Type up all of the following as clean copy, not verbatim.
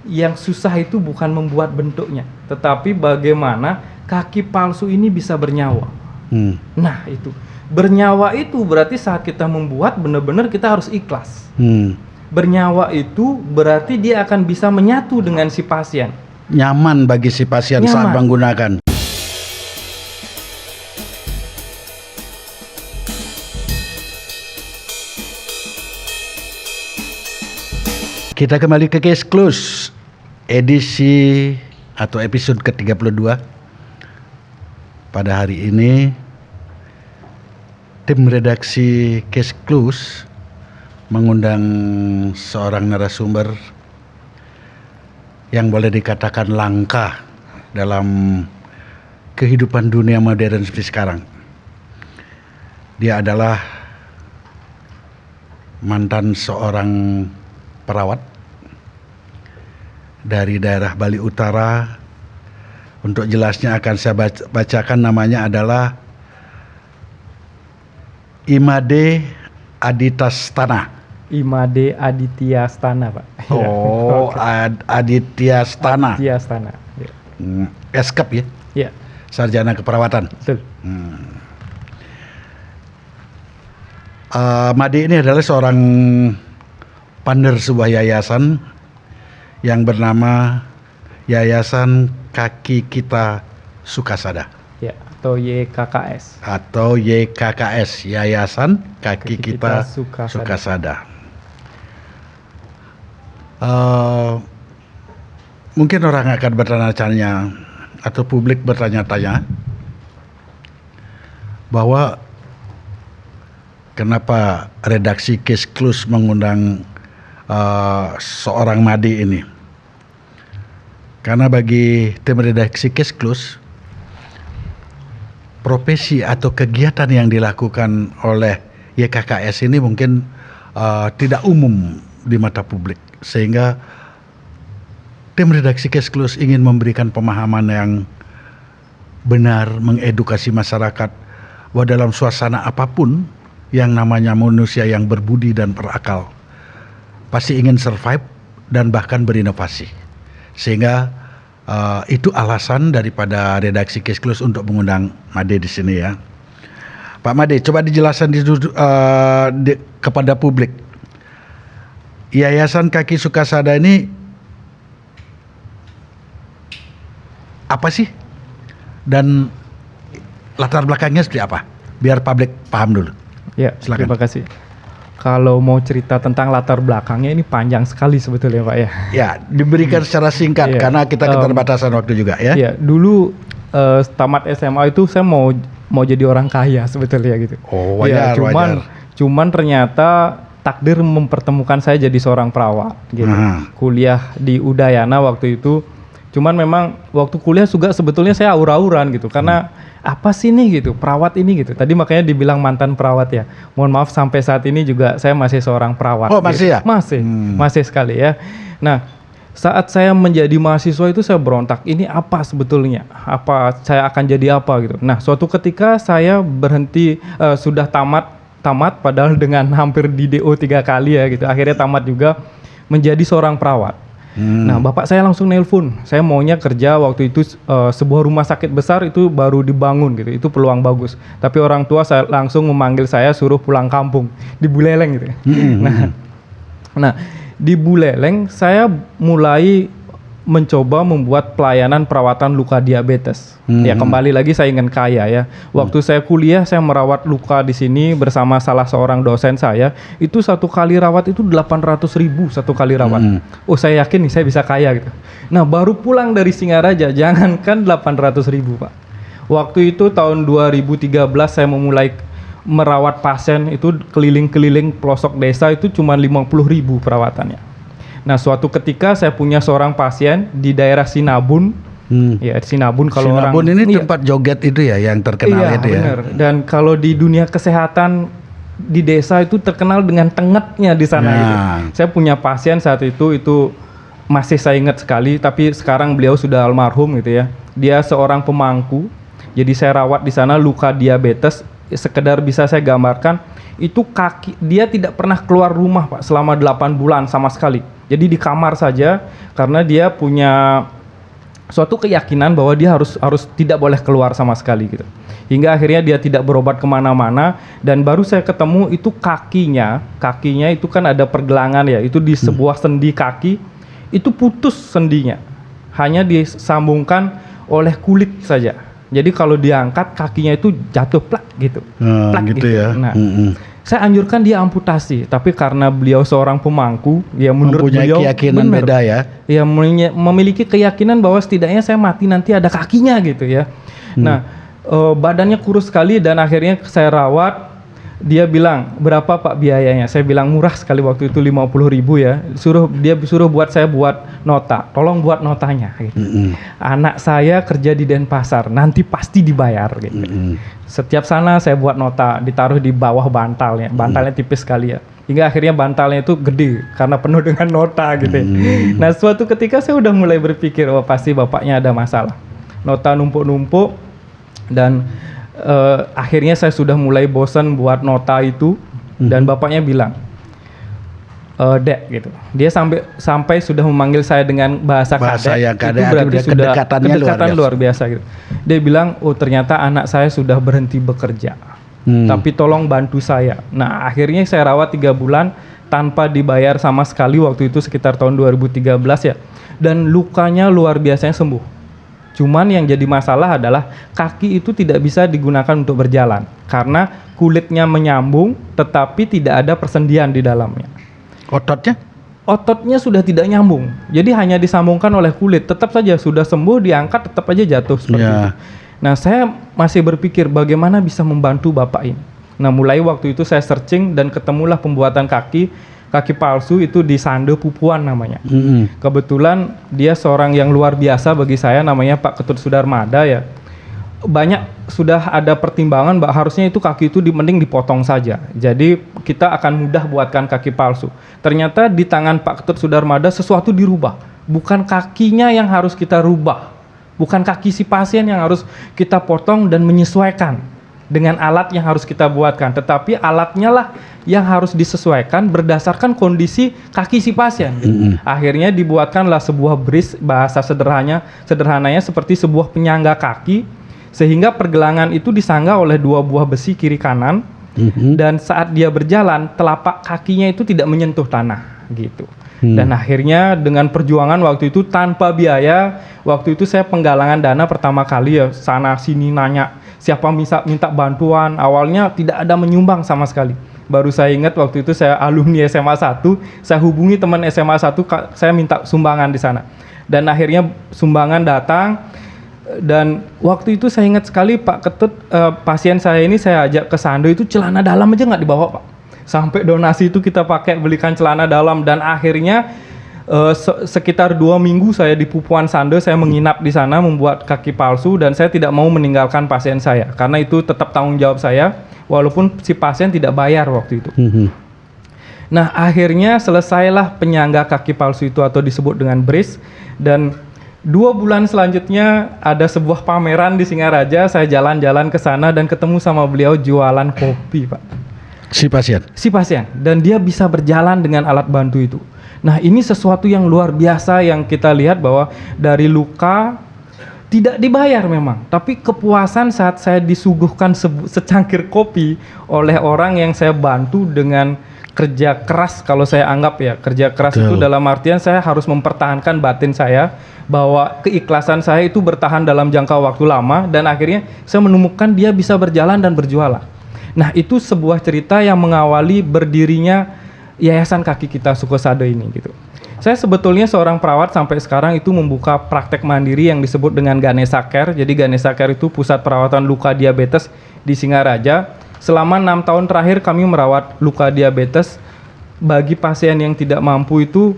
yang susah itu bukan membuat bentuknya, tetapi bagaimana kaki palsu ini bisa bernyawa. Nah itu, bernyawa itu berarti saat kita membuat benar-benar kita harus ikhlas. Bernyawa itu berarti dia akan bisa menyatu dengan si pasien. Nyaman bagi si pasien saat menggunakan. Kita kembali ke Case Close edisi atau episode ke-32. Pada hari ini tim redaksi Case Close mengundang seorang narasumber yang boleh dikatakan langka dalam kehidupan dunia modern seperti sekarang. Dia adalah mantan seorang perawat dari daerah Bali Utara. Untuk jelasnya akan saya bacakan, namanya adalah Imade Aditastana. Imade Adityastana, Pak. Oh, Adityastana. Adityastana. Ya. Eskap ya? Ya. Sarjana keperawatan. Betul. Made ini adalah seorang founder sebuah yayasan yang bernama Yayasan Kaki Kita Sukasada. Ya, atau YKKS. Atau YKKS, Yayasan Kaki Kita Sukasada. Mungkin orang akan bertanya-tanya atau publik bertanya-tanya bahwa kenapa redaksi Case Close mengundang seorang Made ini. Karena bagi tim redaksi Case Close, profesi atau kegiatan yang dilakukan oleh YKKS ini mungkin tidak umum di mata publik, sehingga tim redaksi Case Close ingin memberikan pemahaman yang benar, mengedukasi masyarakat bahwa dalam suasana apapun yang namanya manusia yang berbudi dan berakal pasti ingin survive dan bahkan berinovasi. Sehingga itu alasan daripada redaksi Case Close untuk mengundang Made di sini ya. Pak Made, coba dijelaskan kepada publik. Yayasan Kaki Sukasada ini apa sih? Dan latar belakangnya seperti apa? Biar publik paham dulu. Ya, silakan. Terima kasih. Kalau mau cerita tentang latar belakangnya ini panjang sekali sebetulnya, Pak ya. Ya, diberikan secara singkat karena kita keterbatasan waktu juga ya. Iya, dulu tamat SMA itu saya mau jadi orang kaya sebetulnya gitu. Oh, wajar, wajar. Cuman ternyata takdir mempertemukan saya jadi seorang perawat gitu. Kuliah di Udayana waktu itu. Cuman memang waktu kuliah juga sebetulnya saya aur-auran gitu, karena apa sih nih gitu, perawat ini gitu. Tadi makanya dibilang mantan perawat ya. Mohon maaf sampai saat ini juga saya masih seorang perawat. Oh masih gitu. ya? Masih sekali ya. Nah saat saya menjadi mahasiswa itu saya berontak, ini apa sebetulnya? Apa saya akan jadi apa gitu. Nah suatu ketika saya berhenti, sudah tamat padahal dengan hampir di DO 3 kali ya gitu. Akhirnya tamat juga menjadi seorang perawat. Nah bapak saya langsung nelpon, saya maunya kerja waktu itu sebuah rumah sakit besar itu baru dibangun gitu, itu peluang bagus. Tapi orang tua saya langsung memanggil saya suruh pulang kampung di Buleleng gitu. Nah di Buleleng saya mulai mencoba membuat pelayanan perawatan luka diabetes. Ya kembali lagi saya ingin kaya ya. Waktu saya kuliah saya merawat luka di sini bersama salah seorang dosen saya. Itu satu kali rawat itu 800.000 satu kali rawat. Oh saya yakin nih saya bisa kaya gitu. Nah baru pulang dari Singaraja jangankan 800.000 Pak. Waktu itu tahun 2013 saya memulai merawat pasien itu keliling-keliling pelosok desa itu cuma 50.000 perawatannya. Nah suatu ketika saya punya seorang pasien di daerah Sinabun. Ya Sinabun kalau Sinabun orang ini tempat joget itu ya yang terkenal itu bener. Ya. Dan kalau di dunia kesehatan di desa itu terkenal dengan tengetnya di sana gitu. Saya punya pasien saat itu masih saya ingat sekali, tapi sekarang beliau sudah almarhum gitu ya. Dia seorang pemangku. Jadi saya rawat di sana luka diabetes sekedar bisa saya gambarkan, itu kaki dia tidak pernah keluar rumah Pak selama 8 bulan sama sekali. Jadi di kamar saja karena dia punya suatu keyakinan bahwa dia harus tidak boleh keluar sama sekali gitu. Hingga akhirnya dia tidak berobat kemana-mana, dan baru saya ketemu itu kakinya itu kan ada pergelangan ya, itu di sebuah sendi kaki itu putus sendinya, hanya disambungkan oleh kulit saja. Jadi kalau diangkat kakinya itu jatuh plak gitu. Plak gitu ya. Nah, saya anjurkan dia amputasi, tapi karena beliau seorang pemangku, ya menurut mempunyai beliau keyakinan beda ya. Ya memiliki keyakinan bahwa setidaknya saya mati nanti ada kakinya gitu ya. Nah, badannya kurus sekali dan akhirnya saya rawat. Dia bilang, berapa Pak biayanya? Saya bilang murah sekali waktu itu 50.000 ya. Dia suruh saya buat nota. Tolong buat notanya gitu. Anak saya kerja di Denpasar, nanti pasti dibayar gitu. Setiap sana saya buat nota, ditaruh di bawah bantalnya. Bantalnya tipis sekali ya. Hingga akhirnya bantalnya itu gede karena penuh dengan nota gitu ya. Nah, suatu ketika saya udah mulai berpikir, oh pasti bapaknya ada masalah. Nota numpuk-numpuk dan akhirnya saya sudah mulai bosan buat nota itu, dan bapaknya bilang, Dek gitu. Dia sampai sudah memanggil saya dengan bahasa yang kadek. Itu berarti sudah kedekatan luar biasa gitu. Dia bilang, oh ternyata anak saya sudah berhenti bekerja. Tapi tolong bantu saya. Nah, akhirnya saya rawat 3 bulan tanpa dibayar sama sekali waktu itu sekitar tahun 2013 ya. Dan lukanya luar biasanya sembuh. Cuman yang jadi masalah adalah kaki itu tidak bisa digunakan untuk berjalan karena kulitnya menyambung tetapi tidak ada persendian di dalamnya. Ototnya sudah tidak nyambung. Jadi hanya disambungkan oleh kulit. Tetap saja sudah sembuh, diangkat tetap aja jatuh seperti itu. Nah, saya masih berpikir bagaimana bisa membantu Bapak ini. Nah, mulai waktu itu saya searching dan ketemulah pembuatan kaki palsu itu di Sande Pupuan namanya. Kebetulan dia seorang yang luar biasa bagi saya, namanya Pak Ketut Sudarmada ya. Banyak sudah ada pertimbangan bahwa harusnya itu kaki itu mending dipotong saja. Jadi kita akan mudah buatkan kaki palsu. Ternyata di tangan Pak Ketut Sudarmada sesuatu dirubah. Bukan kakinya yang harus kita rubah. Bukan kaki si pasien yang harus kita potong dan menyesuaikan dengan alat yang harus kita buatkan, tetapi alatnya lah yang harus disesuaikan berdasarkan kondisi kaki si pasien. Akhirnya dibuatkanlah sebuah brace, bahasa sederhananya seperti sebuah penyangga kaki, sehingga pergelangan itu disangga oleh 2 buah besi kiri kanan, dan saat dia berjalan telapak kakinya itu tidak menyentuh tanah gitu. Dan akhirnya dengan perjuangan waktu itu tanpa biaya, waktu itu saya penggalangan dana pertama kali ya, sana sini nanya siapa minta bantuan. Awalnya tidak ada menyumbang sama sekali. Baru saya ingat waktu itu saya alumni SMA 1, saya hubungi teman SMA 1, saya minta sumbangan di sana. Dan akhirnya sumbangan datang, dan waktu itu saya ingat sekali Pak Ketut, pasien saya ini saya ajak ke Sando itu celana dalam aja nggak dibawa Pak. Sampai donasi itu kita pakai belikan celana dalam, dan akhirnya sekitar 2 minggu saya di Pupuan Sande, saya menginap di sana membuat kaki palsu, dan saya tidak mau meninggalkan pasien saya karena itu tetap tanggung jawab saya walaupun si pasien tidak bayar waktu itu. Nah, akhirnya selesailah penyangga kaki palsu itu atau disebut dengan brace, dan 2 bulan selanjutnya ada sebuah pameran di Singaraja. Saya jalan-jalan ke sana dan ketemu sama beliau jualan kopi Pak. Si pasien, dan dia bisa berjalan dengan alat bantu itu. Nah, ini sesuatu yang luar biasa yang kita lihat bahwa dari luka tidak dibayar memang, tapi kepuasan saat saya disuguhkan secangkir kopi oleh orang yang saya bantu dengan kerja keras. Kalau saya anggap ya, kerja keras itu dalam artian saya harus mempertahankan batin saya, bahwa keikhlasan saya itu bertahan dalam jangka waktu lama, dan akhirnya saya menemukan dia bisa berjalan dan berjualan. Nah, itu sebuah cerita yang mengawali berdirinya Yayasan Kaki Kita Sukosade ini gitu. Saya sebetulnya seorang perawat sampai sekarang itu membuka praktek mandiri yang disebut dengan Ganesha Care. Jadi Ganesha Care itu pusat perawatan luka diabetes di Singaraja. Selama 6 tahun terakhir kami merawat luka diabetes bagi pasien yang tidak mampu itu,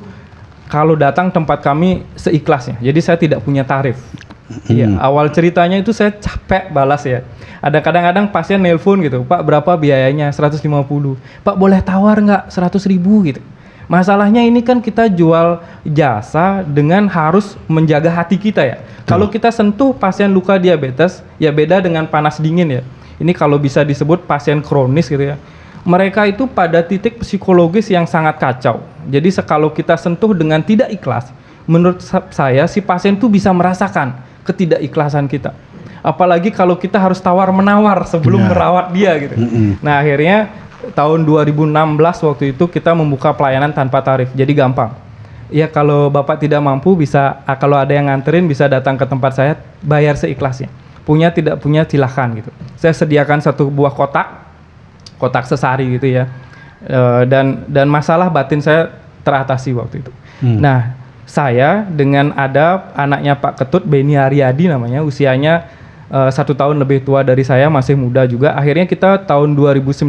kalau datang tempat kami seikhlasnya. Jadi saya tidak punya tarif. Ya, awal ceritanya itu saya capek balas ya. Ada kadang-kadang pasien nelpon gitu, Pak berapa biayanya? 150. Pak boleh tawar nggak 100.000 gitu. Masalahnya ini kan kita jual jasa dengan harus menjaga hati kita ya. Kalau kita sentuh pasien luka diabetes, ya beda dengan panas dingin ya. ini kalau bisa disebut pasien kronis gitu ya. Mereka itu pada titik psikologis yang sangat kacau. Jadi kalau kita sentuh dengan tidak ikhlas, menurut saya si pasien itu bisa merasakan ketidakikhlasan kita. Apalagi kalau kita harus tawar-menawar sebelum merawat dia gitu. Nah akhirnya tahun 2016 waktu itu kita membuka pelayanan tanpa tarif, jadi gampang. Ya kalau Bapak tidak mampu bisa, kalau ada yang nganterin bisa datang ke tempat saya, bayar seikhlasnya. Punya tidak punya silahkan gitu. Saya sediakan satu buah kotak sesari gitu ya. Dan masalah batin saya teratasi waktu itu. Nah saya dengan ada anaknya Pak Ketut, Beni Aryadi namanya, usianya 1 tahun lebih tua dari saya, masih muda juga. Akhirnya kita tahun 2019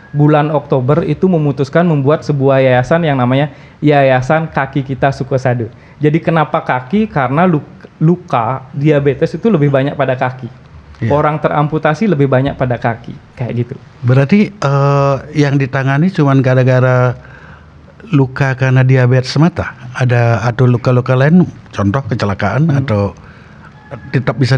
bulan Oktober itu memutuskan membuat sebuah yayasan yang namanya Yayasan Kaki Kita Sukosado. Jadi kenapa kaki? Karena luka diabetes itu lebih banyak pada kaki. Orang teramputasi lebih banyak pada kaki, kayak gitu. Berarti yang ditangani cuman gara-gara luka karena diabetes semata? Ada atau luka-luka lain, contoh kecelakaan atau tetap bisa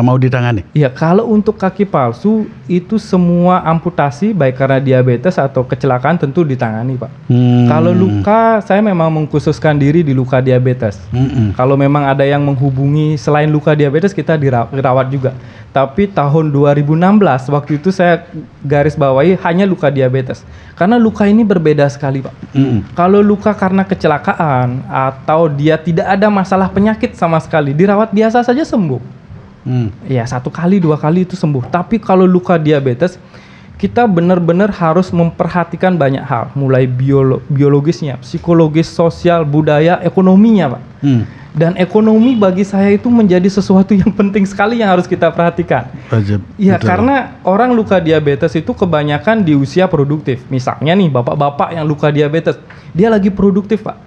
mau ditangani? Ya, kalau untuk kaki palsu itu semua amputasi baik karena diabetes atau kecelakaan tentu ditangani, Pak. Kalau luka, saya memang mengkhususkan diri di luka diabetes. Kalau memang ada yang menghubungi selain luka diabetes, kita dirawat juga. Tapi tahun 2016 waktu itu saya garis bawahi hanya luka diabetes. Karena luka ini berbeda sekali, Pak. Kalau luka karena kecelakaan atau dia tidak ada masalah penyakit sama sekali, dirawat biasa saja sembuh. Ya 1 kali 2 kali itu sembuh. Tapi kalau luka diabetes, kita benar-benar harus memperhatikan banyak hal, mulai biologisnya, psikologis, sosial, budaya, ekonominya, Pak. Dan ekonomi bagi saya itu menjadi sesuatu yang penting sekali yang harus kita perhatikan. Ya, karena orang luka diabetes itu kebanyakan di usia produktif. Misalnya nih, bapak-bapak yang luka diabetes, dia lagi produktif, Pak.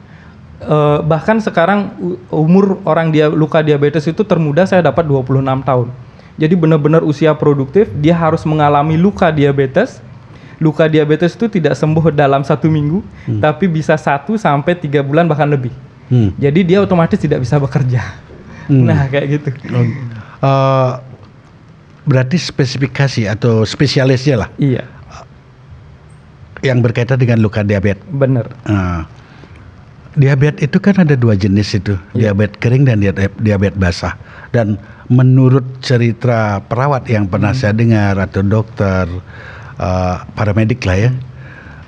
Bahkan sekarang umur orang luka diabetes itu termuda saya dapat 26 tahun. Jadi benar-benar usia produktif, dia harus mengalami luka diabetes. Luka diabetes itu tidak sembuh dalam 1 minggu, tapi bisa 1 sampai 3 bulan bahkan lebih. Jadi dia otomatis tidak bisa bekerja. Nah kayak gitu. Berarti spesifikasi atau spesialisnya lah. Iya. Yang berkaitan dengan luka diabetes. Bener. Diabetes itu kan ada 2 jenis itu, diabetes kering dan diabetes basah. Dan menurut cerita perawat yang pernah saya dengar atau dokter, paramedik lah ya,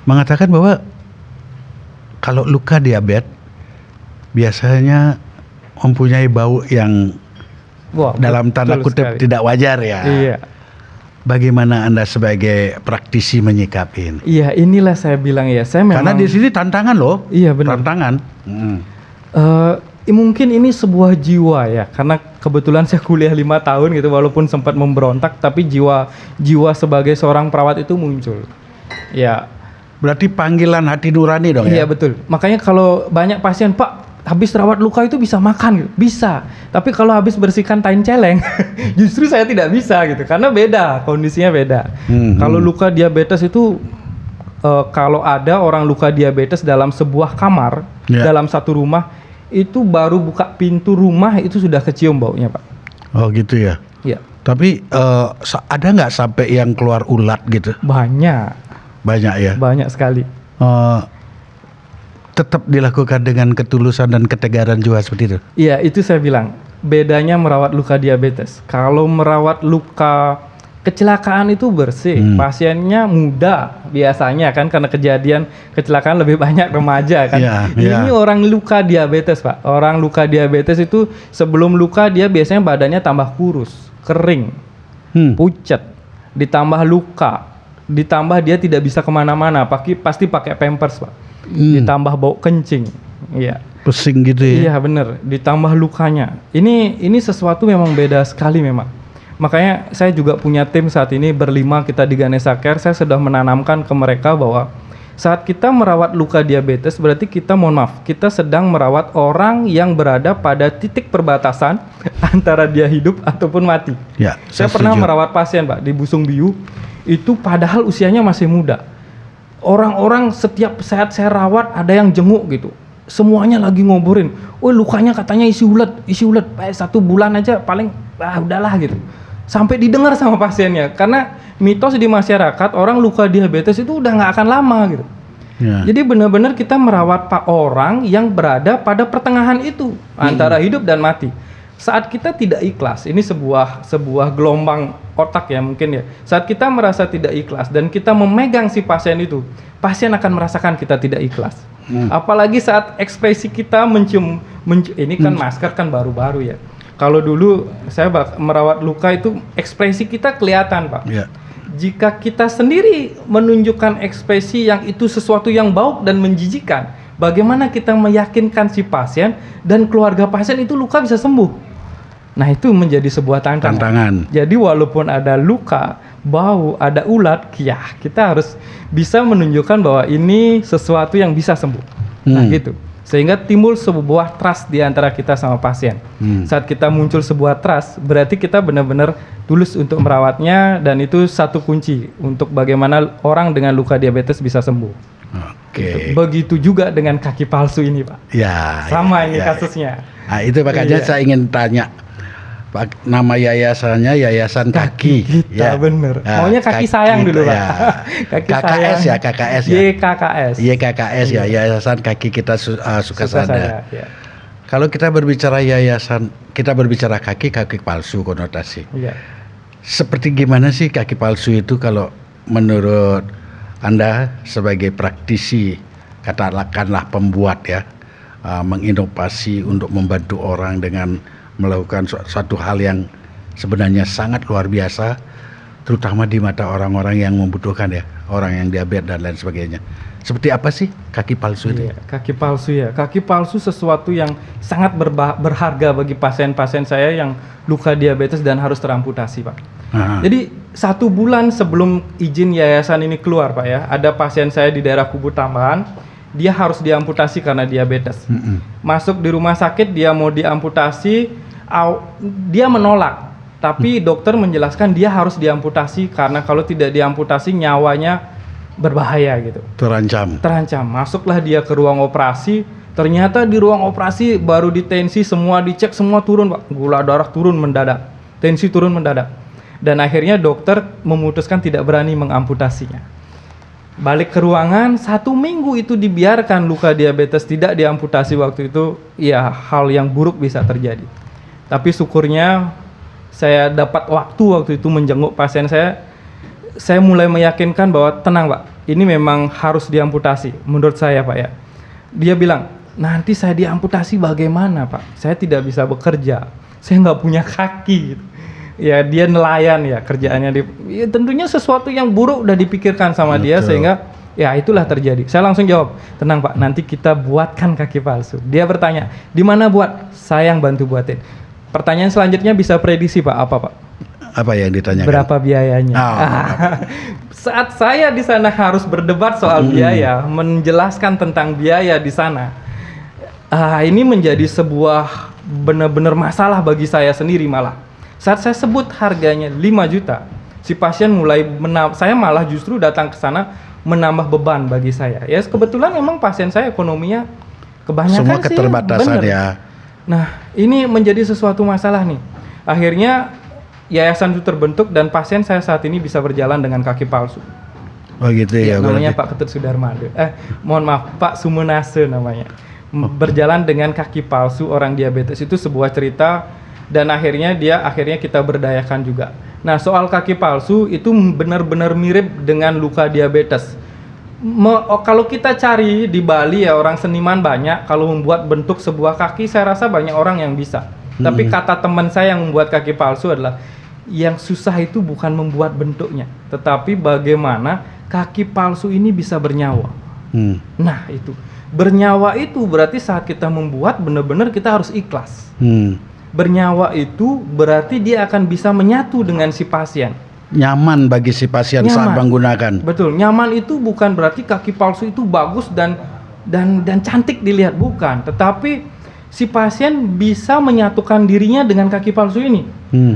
mengatakan bahwa kalau luka diabetes biasanya mempunyai bau yang dalam tanda kutip tidak wajar ya. Iya. Bagaimana Anda sebagai praktisi menyikapi ini? Iya, inilah saya bilang ya. Saya memang, karena di sini tantangan loh. Iya benar. Tantangan. Mungkin ini sebuah jiwa ya. Karena kebetulan saya kuliah 5 tahun gitu, walaupun sempat memberontak, tapi jiwa sebagai seorang perawat itu muncul. Ya. Berarti panggilan hati nurani dong ya? Iya betul. Makanya kalau banyak pasien, Pak, habis rawat luka itu bisa makan gitu. Bisa. Tapi kalau habis bersihkan tain celeng, justru saya tidak bisa gitu. Karena beda, kondisinya beda. Kalau luka diabetes itu, kalau ada orang luka diabetes dalam sebuah kamar, dalam satu rumah, itu baru buka pintu rumah itu sudah kecium baunya, Pak. Oh gitu ya? Iya. Tapi ada nggak sampai yang keluar ulat gitu? Banyak. Banyak ya? Banyak sekali. Tetap dilakukan dengan ketulusan dan ketegaran juga seperti itu? Iya, itu saya bilang. Bedanya merawat luka diabetes. Kalau merawat luka kecelakaan itu bersih. Pasiennya muda biasanya kan, karena kejadian kecelakaan lebih banyak remaja kan. Ini orang luka diabetes, Pak. Orang luka diabetes itu sebelum luka dia biasanya badannya tambah kurus, kering, pucat, ditambah luka, ditambah dia tidak bisa kemana-mana, pasti pakai pampers, Pak. Ditambah bau kencing, iya. Pusing gitu ya? Iya bener, ditambah lukanya. Ini sesuatu memang beda sekali memang. Makanya saya juga punya tim saat ini berlima kita di Ganesha Care. Saya sudah menanamkan ke mereka bahwa saat kita merawat luka diabetes berarti kita, mohon maaf, kita sedang merawat orang yang berada pada titik perbatasan antara dia hidup ataupun mati. Ya, saya pernah merawat pasien, Pak, di Busung Biu, itu padahal usianya masih muda. Orang-orang setiap saat saya rawat ada yang jenguk gitu. Semuanya lagi ngobrolin. Oh lukanya katanya isi ulet. 1 bulan aja paling udahlah gitu. sampai didengar sama pasiennya. Karena mitos di masyarakat orang luka diabetes itu udah nggak akan lama gitu. Ya. Jadi benar-benar kita merawat orang yang berada pada pertengahan itu antara hidup dan mati. Saat kita tidak ikhlas, ini sebuah gelombang otak ya mungkin ya. Saat kita merasa tidak ikhlas dan kita memegang si pasien itu, pasien akan merasakan kita tidak ikhlas. Apalagi saat ekspresi kita ini kan masker kan baru-baru ya. Kalau dulu saya merawat luka itu ekspresi kita kelihatan, Pak. Ya. Jika kita sendiri menunjukkan ekspresi yang itu sesuatu yang bauk dan menjijikan, bagaimana kita meyakinkan si pasien dan keluarga pasien itu luka bisa sembuh? Nah, itu menjadi sebuah tantangan. Jadi walaupun ada luka, bau, ada ulat, ya kita harus bisa menunjukkan bahwa ini sesuatu yang bisa sembuh. Nah, gitu. Sehingga timbul sebuah trust di antara kita sama pasien. Saat kita muncul sebuah trust, berarti kita benar-benar tulus untuk merawatnya, dan itu satu kunci untuk bagaimana orang dengan luka diabetes bisa sembuh. Oke. Begitu juga dengan kaki palsu ini, Pak. Ya. Sama ini ya. kasusnya. Nah, itu makanya saya ingin tanya. Pak, nama yayasannya Yayasan Kaki. Kita bener. Maunya kaki sayang dulu, Pak. Ya. Kaki KKS sayang. ya, KKS ya. YKKS. YKKS ya, Yayasan Kaki Kita Sukasada. Ya. Kalau kita berbicara yayasan, kita berbicara kaki palsu konotasi. Iya. Seperti gimana sih kaki palsu itu kalau menurut Anda sebagai praktisi, katakanlah pembuat ya, menginovasi untuk membantu orang dengan melakukan suatu hal yang sebenarnya sangat luar biasa, terutama di mata orang-orang yang membutuhkan ya, orang yang diabetes dan lain sebagainya. Seperti apa sih kaki palsu itu? Iya, kaki palsu ya. Kaki palsu sesuatu yang sangat berharga bagi pasien-pasien saya yang luka diabetes dan harus teramputasi, Pak. Jadi 1 bulan sebelum izin yayasan ini keluar, Pak ya, ada pasien saya di daerah Kubu Tambahan, dia harus diamputasi karena diabetes. Masuk di rumah sakit, dia mau diamputasi, dia menolak. Tapi dokter menjelaskan dia harus diamputasi karena kalau tidak diamputasi nyawanya berbahaya gitu. Terancam. Masuklah dia ke ruang operasi. Ternyata di ruang operasi baru ditensi, semua dicek, semua turun, Pak. Gula darah turun mendadak, tensi turun mendadak. Dan akhirnya dokter memutuskan tidak berani mengamputasinya. Balik ke ruangan, 1 minggu itu dibiarkan luka diabetes tidak diamputasi waktu itu, ya hal yang buruk bisa terjadi. Tapi syukurnya saya dapat waktu itu menjenguk pasien saya mulai meyakinkan bahwa tenang, Pak, ini memang harus diamputasi menurut saya, Pak ya. Dia bilang, nanti saya diamputasi bagaimana, Pak? Saya tidak bisa bekerja, saya nggak punya kaki gitu. Ya dia nelayan ya kerjaannya, ya, tentunya sesuatu yang buruk udah dipikirkan sama dia sehingga ya itulah terjadi. Saya langsung jawab, tenang Pak, nanti kita buatkan kaki palsu. Dia bertanya, di mana buat? Saya yang bantu buatin. Pertanyaan selanjutnya bisa prediksi, Pak, apa Pak? Apa yang ditanyakan? Berapa biayanya? Saat saya di sana harus berdebat soal biaya, menjelaskan tentang biaya di sana, ini menjadi sebuah benar-benar masalah bagi saya sendiri malah. Saat saya sebut harganya 5 juta, si pasien mulai saya malah justru datang ke sana menambah beban bagi saya. Ya kebetulan memang pasien saya ekonominya kebanyakan semua keterbatasan bener. Ya. Nah, ini menjadi sesuatu masalah nih. Akhirnya yayasan itu terbentuk dan pasien saya saat ini bisa berjalan dengan kaki palsu. Oh gitu ya. Namanya Pak Ketut Sudarmado. Mohon maaf, Pak Sumenase namanya. Berjalan dengan kaki palsu orang diabetes itu sebuah cerita. Dan akhirnya kita berdayakan juga. Nah, soal kaki palsu itu benar-benar mirip dengan luka diabetes. Kalau kita cari di Bali ya, orang seniman banyak. Kalau membuat bentuk sebuah kaki, saya rasa banyak orang yang bisa. Tapi kata teman saya yang membuat kaki palsu adalah, yang susah itu bukan membuat bentuknya, tetapi bagaimana kaki palsu ini bisa bernyawa. Nah itu, bernyawa itu berarti saat kita membuat benar-benar kita harus ikhlas. Bernyawa itu berarti dia akan bisa menyatu dengan si pasien. Nyaman bagi si pasien saat menggunakan. Betul, nyaman itu bukan berarti kaki palsu itu bagus dan cantik dilihat, bukan. Tetapi si pasien bisa menyatukan dirinya dengan kaki palsu ini.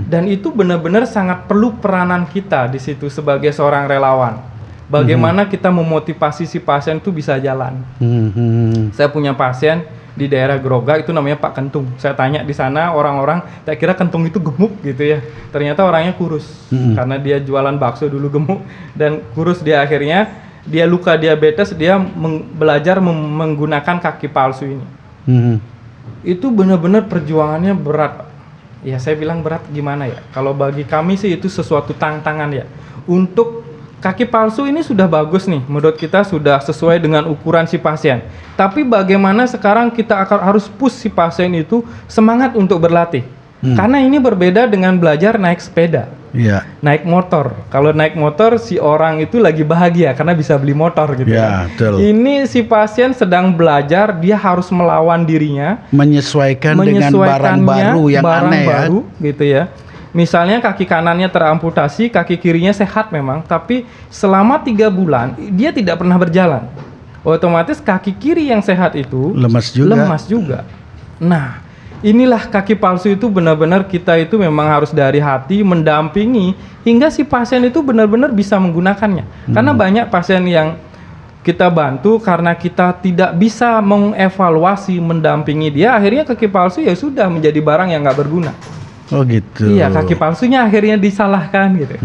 Dan itu benar-benar sangat perlu peranan kita di situ sebagai seorang relawan. Bagaimana kita memotivasi si pasien itu bisa jalan. Saya punya pasien, di daerah Groga itu namanya Pak Kentung. Saya tanya di sana orang-orang, tak kira Kentung itu gemuk gitu ya. Ternyata orangnya kurus karena dia jualan bakso dulu gemuk dan kurus dia akhirnya dia luka diabetes dia belajar menggunakan kaki palsu ini. Itu benar-benar perjuangannya berat. Ya saya bilang berat gimana ya? Kalau bagi kami sih itu sesuatu tantangan ya. Untuk kaki palsu ini sudah bagus nih, menurut kita sudah sesuai dengan ukuran si pasien. Tapi bagaimana sekarang kita akan harus push si pasien itu semangat untuk berlatih. Karena ini berbeda dengan belajar naik sepeda, naik motor. Kalau naik motor si orang itu lagi bahagia karena bisa beli motor gitu kan. Betul. Ini si pasien sedang belajar, dia harus melawan dirinya, Menyesuaikan dengan barang baru yang aneh baru, gitu ya. Misalnya kaki kanannya teramputasi, kaki kirinya sehat memang, tapi selama 3 bulan dia tidak pernah berjalan. Otomatis kaki kiri yang sehat itu lemas juga. Nah, inilah kaki palsu itu benar-benar kita itu memang harus dari hati mendampingi hingga si pasien itu benar-benar bisa menggunakannya. Karena banyak pasien yang kita bantu karena kita tidak bisa mengevaluasi, mendampingi dia, akhirnya kaki palsu ya sudah menjadi barang yang nggak berguna. Oh gitu. Iya, kaki palsunya akhirnya disalahkan gitu.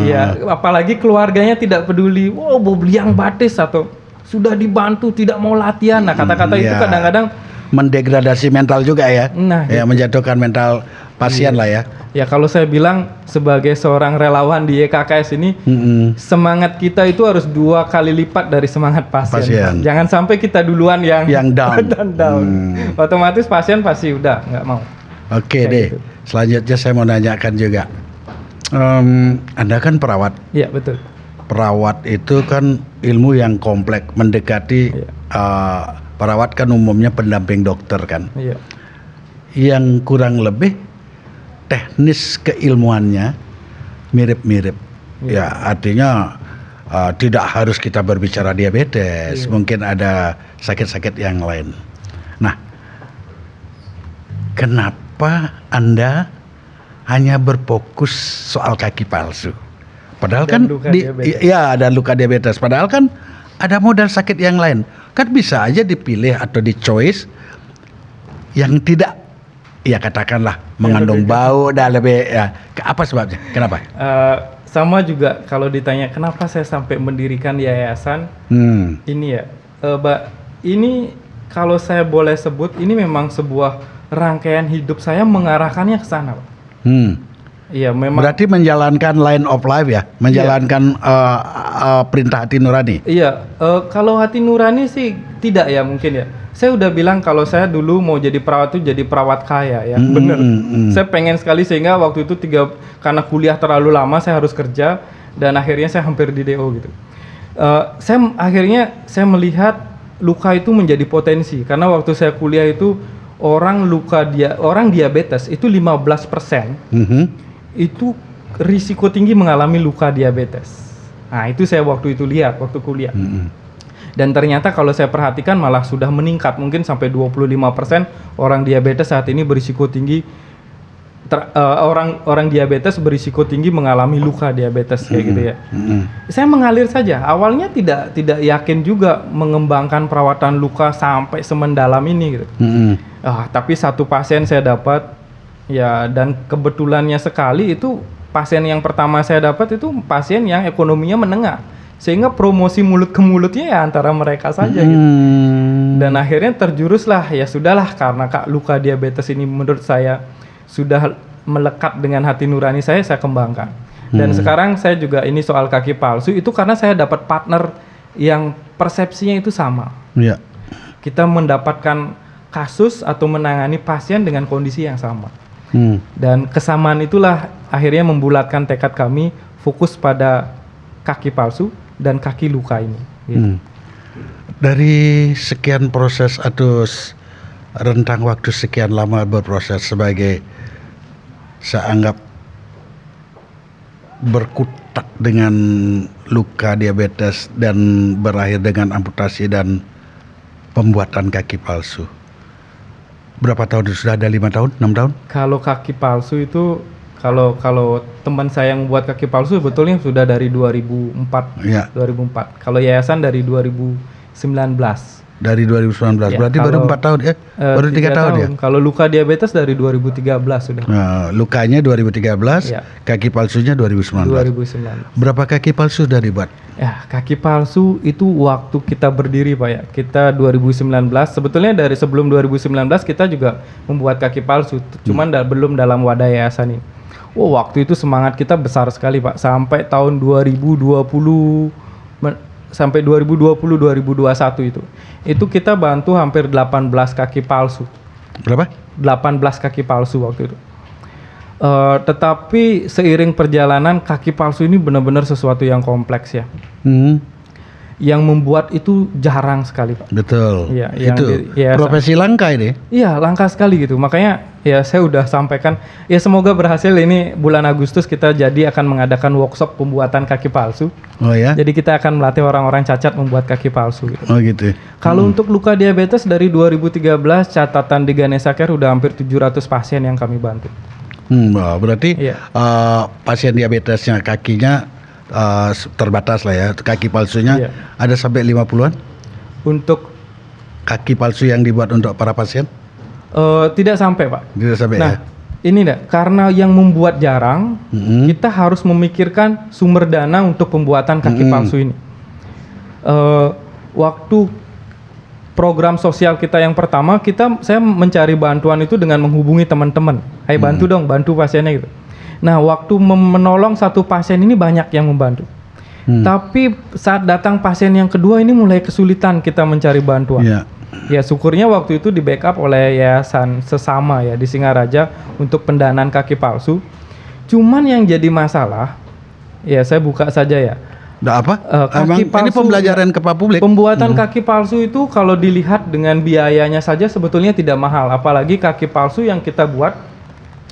Iya, apalagi keluarganya tidak peduli. Wow, mau beli yang batis atau sudah dibantu tidak mau latihan. Nah, kata-kata itu kadang-kadang mendegradasi mental juga ya. Nah, ya gitu. menjatuhkan mental pasien lah ya. Ya kalau saya bilang sebagai seorang relawan di YKKS ini, semangat kita itu harus 2 kali lipat dari semangat pasien. Jangan sampai kita duluan yang down. Otomatis pasien pasti udah nggak mau. Oke deh. Gitu. Selanjutnya saya mau nanyakan juga, Anda kan perawat. Iya betul. Perawat itu kan ilmu yang kompleks, mendekati perawat kan umumnya pendamping dokter kan. Iya. Yang kurang lebih teknis keilmuannya mirip-mirip. Ya artinya tidak harus kita berbicara diabetes, mungkin ada sakit-sakit yang lain. Nah, kenapa Anda hanya berfokus soal kaki palsu? Padahal dan kan dan luka diabetes. Padahal kan ada modal sakit yang lain. Kan bisa aja dipilih atau di choice yang tidak, ya katakanlah mengandung bau dan lebih ya. Apa sebabnya? Kenapa? Sama juga kalau ditanya kenapa saya sampai mendirikan yayasan ini ya, ini kalau saya boleh sebut ini memang sebuah rangkaian hidup saya mengarahkannya ke sana, Pak. Iya, memang. Berarti menjalankan line of life ya, menjalankan perintah hati nurani. Iya, kalau hati nurani sih tidak ya mungkin ya. Saya udah bilang kalau saya dulu mau jadi perawat itu jadi perawat kaya ya, bener. Saya pengen sekali sehingga waktu itu karena kuliah terlalu lama saya harus kerja dan akhirnya saya hampir di DO gitu. Saya melihat luka itu menjadi potensi karena waktu saya kuliah itu orang diabetes itu 15% itu risiko tinggi mengalami luka diabetes. Nah itu saya waktu itu lihat waktu kuliah. Dan ternyata kalau saya perhatikan malah sudah meningkat mungkin sampai 25% orang diabetes saat ini berisiko tinggi orang diabetes berisiko tinggi mengalami luka diabetes kayak gitu ya. Saya mengalir saja. Awalnya tidak yakin juga mengembangkan perawatan luka sampai semendalam ini gitu. Tapi satu pasien saya dapat ya dan kebetulannya sekali itu pasien yang pertama saya dapat itu pasien yang ekonominya menengah. Sehingga promosi mulut ke mulutnya ya antara mereka saja gitu. Dan akhirnya terjuruslah ya sudahlah karena luka diabetes ini menurut saya sudah melekat dengan hati nurani saya kembangkan. Dan sekarang saya juga ini soal kaki palsu itu karena saya dapat partner yang persepsinya itu sama. Iya. Kita mendapatkan kasus atau menangani pasien dengan kondisi yang sama. Dan kesamaan itulah akhirnya membulatkan tekad kami fokus pada kaki palsu dan kaki luka ini. Gitu. Dari sekian proses atau rentang waktu sekian lama berproses sebagai saya anggap berkutat dengan luka diabetes dan berakhir dengan amputasi dan pembuatan kaki palsu. Berapa tahun sudah ada? 5 tahun? 6 tahun? Kalau kaki palsu itu kalau teman saya yang membuat kaki palsu sebetulnya sudah dari 2004. 2004. Kalau yayasan dari 2003 Dari 2019. Ya, Berarti baru 4 tahun ya? Baru 3 tahun ya? Kalau luka diabetes dari 2013 sudah. Nah, lukanya 2013, Ya. kaki palsunya 2019. 2009. Berapa kaki palsu sudah dibuat? Ya, kaki palsu itu waktu kita berdiri Pak ya. Kita 2019, sebetulnya dari sebelum 2019 kita juga membuat kaki palsu, cuman belum dalam wadah yayasan ini. Waktu itu semangat kita besar sekali Pak, sampai tahun 2021 itu. Itu kita bantu hampir 18 kaki palsu. Berapa? 18 kaki palsu waktu itu. Tetapi seiring perjalanan kaki palsu ini benar-benar sesuatu yang kompleks ya. Yang membuat itu jarang sekali Pak. Betul. Iya, itu profesi langka ini. Iya, langka sekali gitu. Makanya ya saya udah sampaikan, ya semoga berhasil. Ini bulan Agustus kita jadi akan mengadakan workshop pembuatan kaki palsu. Oh ya. Jadi kita akan melatih orang-orang cacat membuat kaki palsu gitu. Oh gitu. Kalau untuk luka diabetes dari 2013 catatan di Ganesha Care udah hampir 700 pasien yang kami bantu. Berarti Iya. Pasien diabetesnya kakinya terbatas lah ya. Kaki palsunya Iya. ada sampai 50-an Untuk kaki palsu yang dibuat untuk para pasien? tidak sampai Pak. Tidak sampai Nah, ya. ini karena yang membuat jarang, Mm-mm. kita harus memikirkan sumber dana untuk pembuatan kaki palsu ini. Waktu program sosial kita yang pertama, saya mencari bantuan itu dengan menghubungi teman-teman. Ayo bantu dong, bantu pasiennya gitu. Nah, waktu menolong satu pasien ini banyak yang membantu. Tapi saat datang pasien yang kedua ini mulai kesulitan kita mencari bantuan. Iya. Ya syukurnya waktu itu di backup oleh yayasan sesama ya di Singaraja untuk pendanaan kaki palsu. Cuman yang jadi masalah, ya saya buka saja ya. Nah, apa? Kaki Emang ini palsu, pembelajaran ke publik. Pembuatan kaki palsu itu kalau dilihat dengan biayanya saja sebetulnya tidak mahal. Apalagi kaki palsu yang kita buat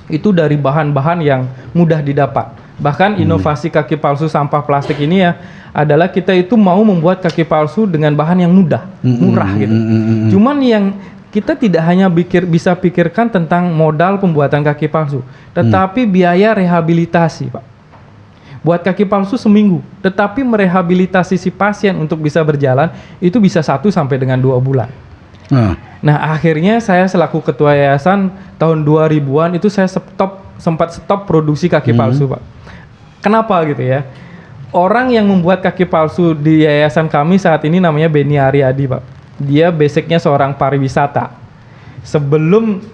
itu dari bahan-bahan yang mudah didapat. Bahkan inovasi kaki palsu sampah plastik ini ya adalah kita itu mau membuat kaki palsu dengan bahan yang mudah, murah gitu. Cuman yang kita tidak hanya bisa pikirkan tentang modal pembuatan kaki palsu, tetapi biaya rehabilitasi, Pak. Buat kaki palsu seminggu, tetapi merehabilitasi si pasien untuk bisa berjalan itu bisa 1 sampai dengan 2 bulan. Nah, akhirnya saya selaku ketua yayasan tahun 2000-an itu saya sempat stop produksi kaki palsu, Pak. Kenapa gitu ya? Orang yang membuat kaki palsu di yayasan kami saat ini namanya Beni Aryadi, Pak. Dia basicnya seorang pariwisata. Sebelum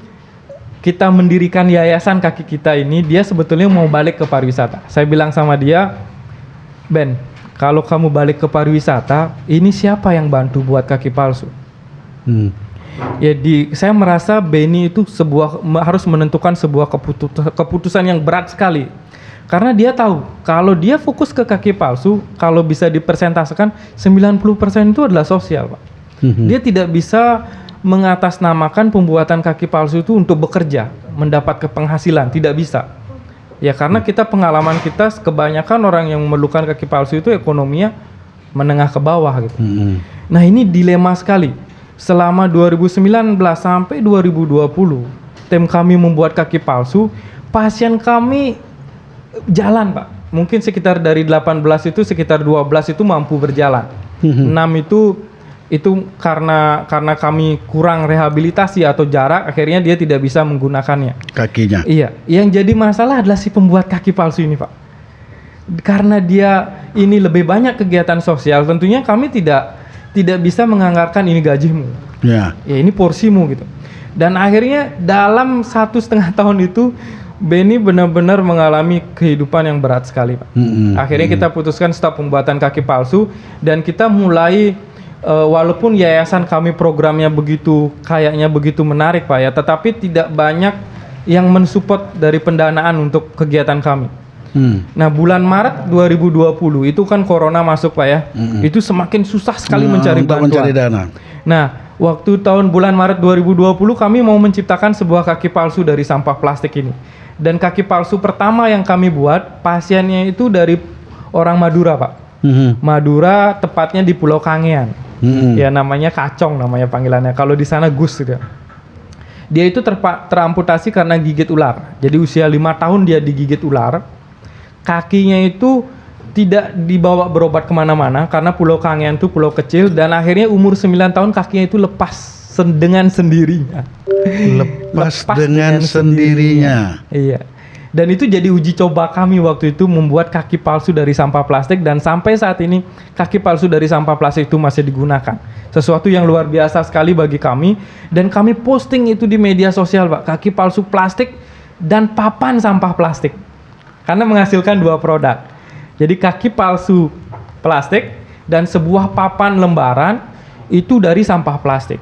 kita mendirikan yayasan kaki kita ini, dia sebetulnya mau balik ke pariwisata. Saya bilang sama dia, Ben, kalau kamu balik ke pariwisata, ini siapa yang bantu buat kaki palsu? Ya saya merasa Beni itu harus menentukan sebuah keputusan yang berat sekali. Karena dia tahu kalau dia fokus ke kaki palsu, kalau bisa dipersentasekan 90% itu adalah sosial, Pak. Dia tidak bisa mengatasnamakan pembuatan kaki palsu itu untuk bekerja, mendapat penghasilan, tidak bisa. Ya karena pengalaman kita kebanyakan orang yang memerlukan kaki palsu itu ekonominya menengah ke bawah gitu. Nah, ini dilema sekali. Selama 2019 sampai 2020, tim kami membuat kaki palsu, pasien kami jalan, Pak. Mungkin sekitar dari 18 itu sekitar 12 itu mampu berjalan. 6 itu karena kami kurang rehabilitasi atau jarak, akhirnya dia tidak bisa menggunakannya kakinya. Iya, yang jadi masalah adalah si pembuat kaki palsu ini, Pak. Karena dia ini lebih banyak kegiatan sosial, tentunya kami tidak bisa menganggarkan ini gajimu. Ya ini porsimu gitu. Dan akhirnya dalam 1,5 tahun itu Beni benar-benar mengalami kehidupan yang berat sekali, Pak. Akhirnya kita putuskan stop pembuatan kaki palsu dan kita mulai walaupun yayasan kami programnya kayaknya begitu menarik, Pak ya, tetapi tidak banyak yang mensupport dari pendanaan untuk kegiatan kami. Nah, bulan Maret 2020 itu kan corona masuk, Pak ya. Itu semakin susah sekali mencari bantuan. Mencari dana. Nah, waktu bulan Maret 2020 kami mau menciptakan sebuah kaki palsu dari sampah plastik ini. Dan kaki palsu pertama yang kami buat, pasiennya itu dari orang Madura, Pak. Madura, tepatnya di Pulau Kangean. Ya namanya Kacong namanya panggilannya. Kalau di sana Gus gitu. Dia itu teramputasi karena gigit ular. Jadi usia 5 tahun dia digigit ular. Kakinya itu tidak dibawa berobat kemana-mana karena Pulau Kangean itu pulau kecil, dan akhirnya umur 9 tahun kakinya itu lepas dengan sendirinya. Lepas dengan sendirinya. Iya. Dan itu jadi uji coba kami waktu itu membuat kaki palsu dari sampah plastik, dan sampai saat ini kaki palsu dari sampah plastik itu masih digunakan. Sesuatu yang luar biasa sekali bagi kami, dan kami posting itu di media sosial, Pak. Kaki palsu plastik dan papan sampah plastik. Karena menghasilkan 2 produk. Jadi kaki palsu plastik dan sebuah papan lembaran itu dari sampah plastik.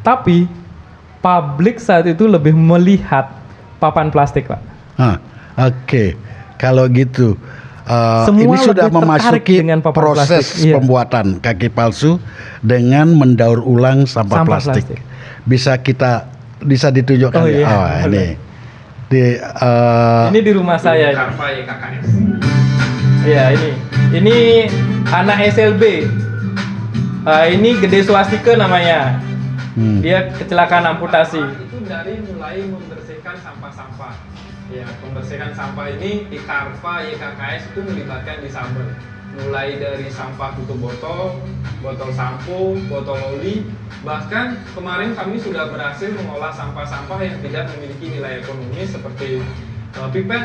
Tapi publik saat itu lebih melihat papan plastik, Pak. Oke. Kalau gitu, Semua ini sudah lebih tertarik memasuki dengan papan proses plastik. Iya. pembuatan kaki palsu dengan mendaur ulang sampah plastik. plastik. Bisa ditunjukkan Oh, ya? iya. Ini Ini di rumah saya. Karva YKKS. Iya, ini anak SLB. Ini Gede Swastika namanya. Dia kecelakaan amputasi. Itu dari mulai membersihkan sampah-sampah. Ya, pembersihan sampah ini di Karva YKKS itu melibatkan disabel. Mulai dari sampah tutup botol, botol sampo, botol oli, bahkan kemarin kami sudah berhasil mengolah sampah-sampah yang tidak memiliki nilai ekonomi seperti pipet,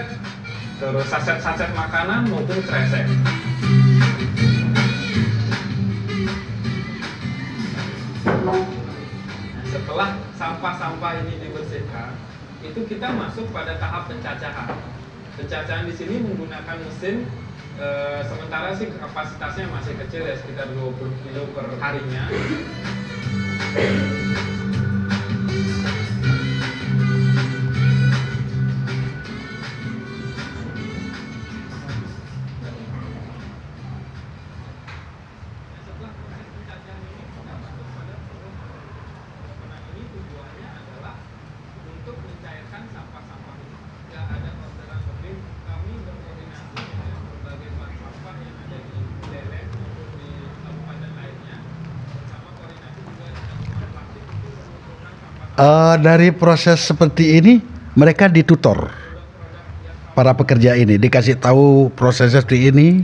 terus saset-saset makanan maupun kresek. Setelah sampah-sampah ini dibersihkan, itu kita masuk pada tahap pencacahan. Pencacahan di sini menggunakan mesin, sementara sih kapasitasnya masih kecil ya, sekitar 20 kilo per harinya. Dari proses seperti ini, mereka ditutor. Para pekerja ini dikasih tahu prosesnya seperti ini,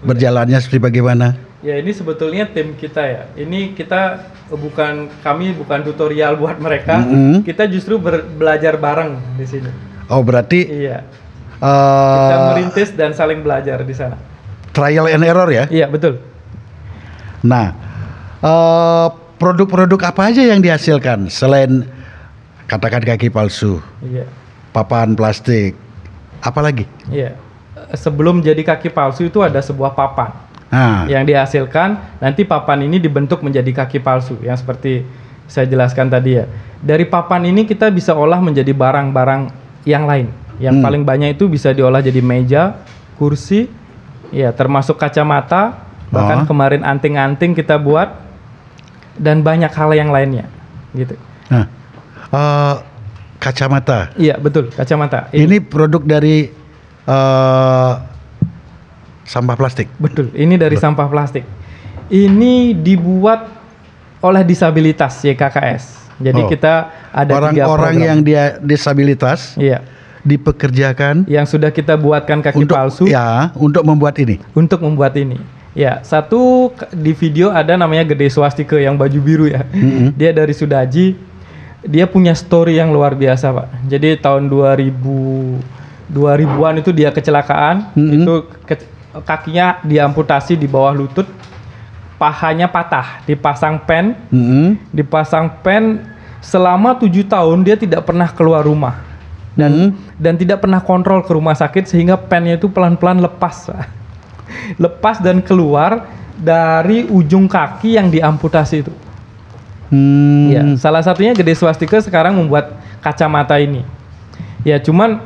berjalannya seperti bagaimana. Ya, ini sebetulnya tim kita ya. Ini kami bukan tutorial buat mereka. Kita justru belajar bareng di sini. Oh, berarti Iya. Kita merintis dan saling belajar di sana. trial and error ya. Iya, betul. Nah, produk-produk apa aja yang dihasilkan selain katakan kaki palsu, Iya. papan plastik, apa lagi? Iya. Sebelum jadi kaki palsu itu ada sebuah papan Nah, yang dihasilkan. Nanti papan ini dibentuk menjadi kaki palsu yang seperti saya jelaskan tadi ya. Dari papan ini kita bisa olah menjadi barang-barang yang lain. Yang paling banyak itu bisa diolah jadi meja, kursi, ya termasuk kacamata, bahkan kemarin anting-anting kita buat, dan banyak hal yang lainnya, gitu. nah, kacamata. Iya, betul, kacamata. Ini produk dari sampah plastik. Betul, ini dari sampah plastik. Ini dibuat oleh disabilitas YKKS. Jadi kita ada 3 orang-orang program. yang dia disabilitas Iya, dipekerjakan yang sudah kita buatkan kaki palsu untuk membuat ini. untuk membuat ini. Ya, satu di video ada namanya Gede Swastika yang baju biru ya. Dia dari Sudaji. Dia punya story yang luar biasa, Pak. Jadi tahun 2000-an itu dia kecelakaan, itu kakinya diamputasi di bawah lutut, pahanya patah, dipasang pen, selama 7 tahun dia tidak pernah keluar rumah. Dan tidak pernah kontrol ke rumah sakit, sehingga pennya itu pelan-pelan lepas, Pak. Lepas dan keluar dari ujung kaki yang diamputasi itu. Ya, salah satunya Gede Swastika sekarang membuat kacamata ini. Ya, cuman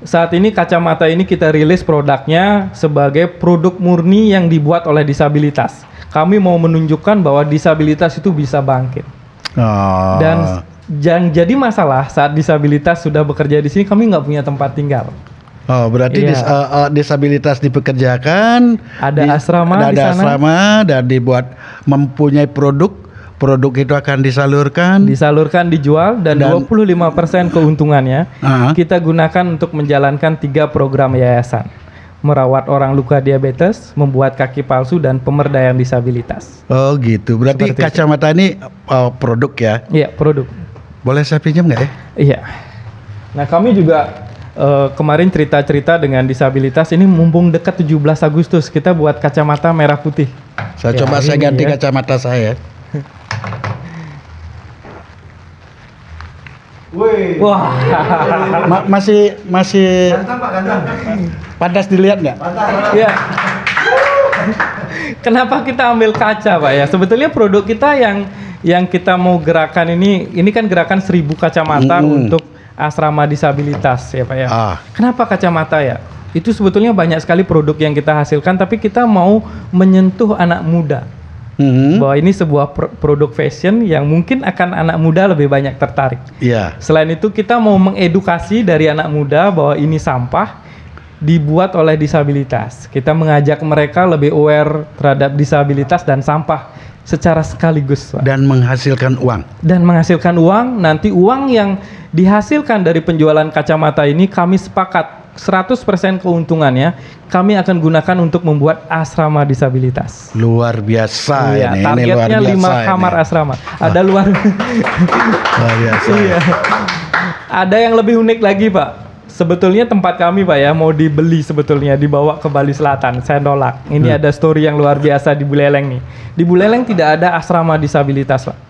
saat ini kacamata ini kita rilis produknya sebagai produk murni yang dibuat oleh disabilitas. Kami mau menunjukkan bahwa disabilitas itu bisa bangkit. Dan yang jadi masalah saat disabilitas sudah bekerja di sini, kami nggak punya tempat tinggal. Oh, berarti disabilitas dipekerjakan, ada asrama di ada sana. asrama dan dibuat mempunyai produk itu akan disalurkan, dijual, dan 25% keuntungannya kita gunakan untuk menjalankan 3 program yayasan. merawat orang luka diabetes, membuat kaki palsu, dan pemberdayaan disabilitas. Oh gitu. Berarti Seperti itu. kacamata ini produk ya? Iya, produk. Boleh saya pinjam nggak ya? Iya. Nah, kami juga kemarin cerita-cerita dengan disabilitas ini mumpung dekat 17 Agustus, kita buat kacamata merah putih. Saya Ya, coba saya ini ganti ya. kacamata saya. Wah. Masih pantas dilihat nggak? Ya. Kenapa kita ambil kaca, Pak ya? Sebetulnya produk kita yang kita mau gerakan ini kan gerakan 1000 kacamata untuk asrama disabilitas ya, Pak ya. Kenapa kacamata ya? Itu sebetulnya banyak sekali produk yang kita hasilkan, tapi kita mau menyentuh anak muda. Bahwa ini sebuah produk fashion yang mungkin akan anak muda lebih banyak tertarik. Iya. Selain itu kita mau mengedukasi dari anak muda bahwa ini sampah dibuat oleh disabilitas. Kita mengajak mereka lebih aware terhadap disabilitas dan sampah secara sekaligus, Pak. Dan menghasilkan uang. Dan menghasilkan uang, nanti uang yang dihasilkan dari penjualan kacamata ini kami sepakat 100% keuntungannya kami akan gunakan untuk membuat asrama disabilitas. Luar biasa Iya, ini. targetnya Ini luar 5 biasa kamar ini. asrama. Ada luar biasa. Iya. Ada yang lebih unik lagi, Pak. Sebetulnya tempat kami, Pak ya, mau dibeli sebetulnya, dibawa ke Bali Selatan. Saya nolak. Ini ada story yang luar biasa di Buleleng nih. Di Buleleng tidak ada asrama disabilitas, Pak.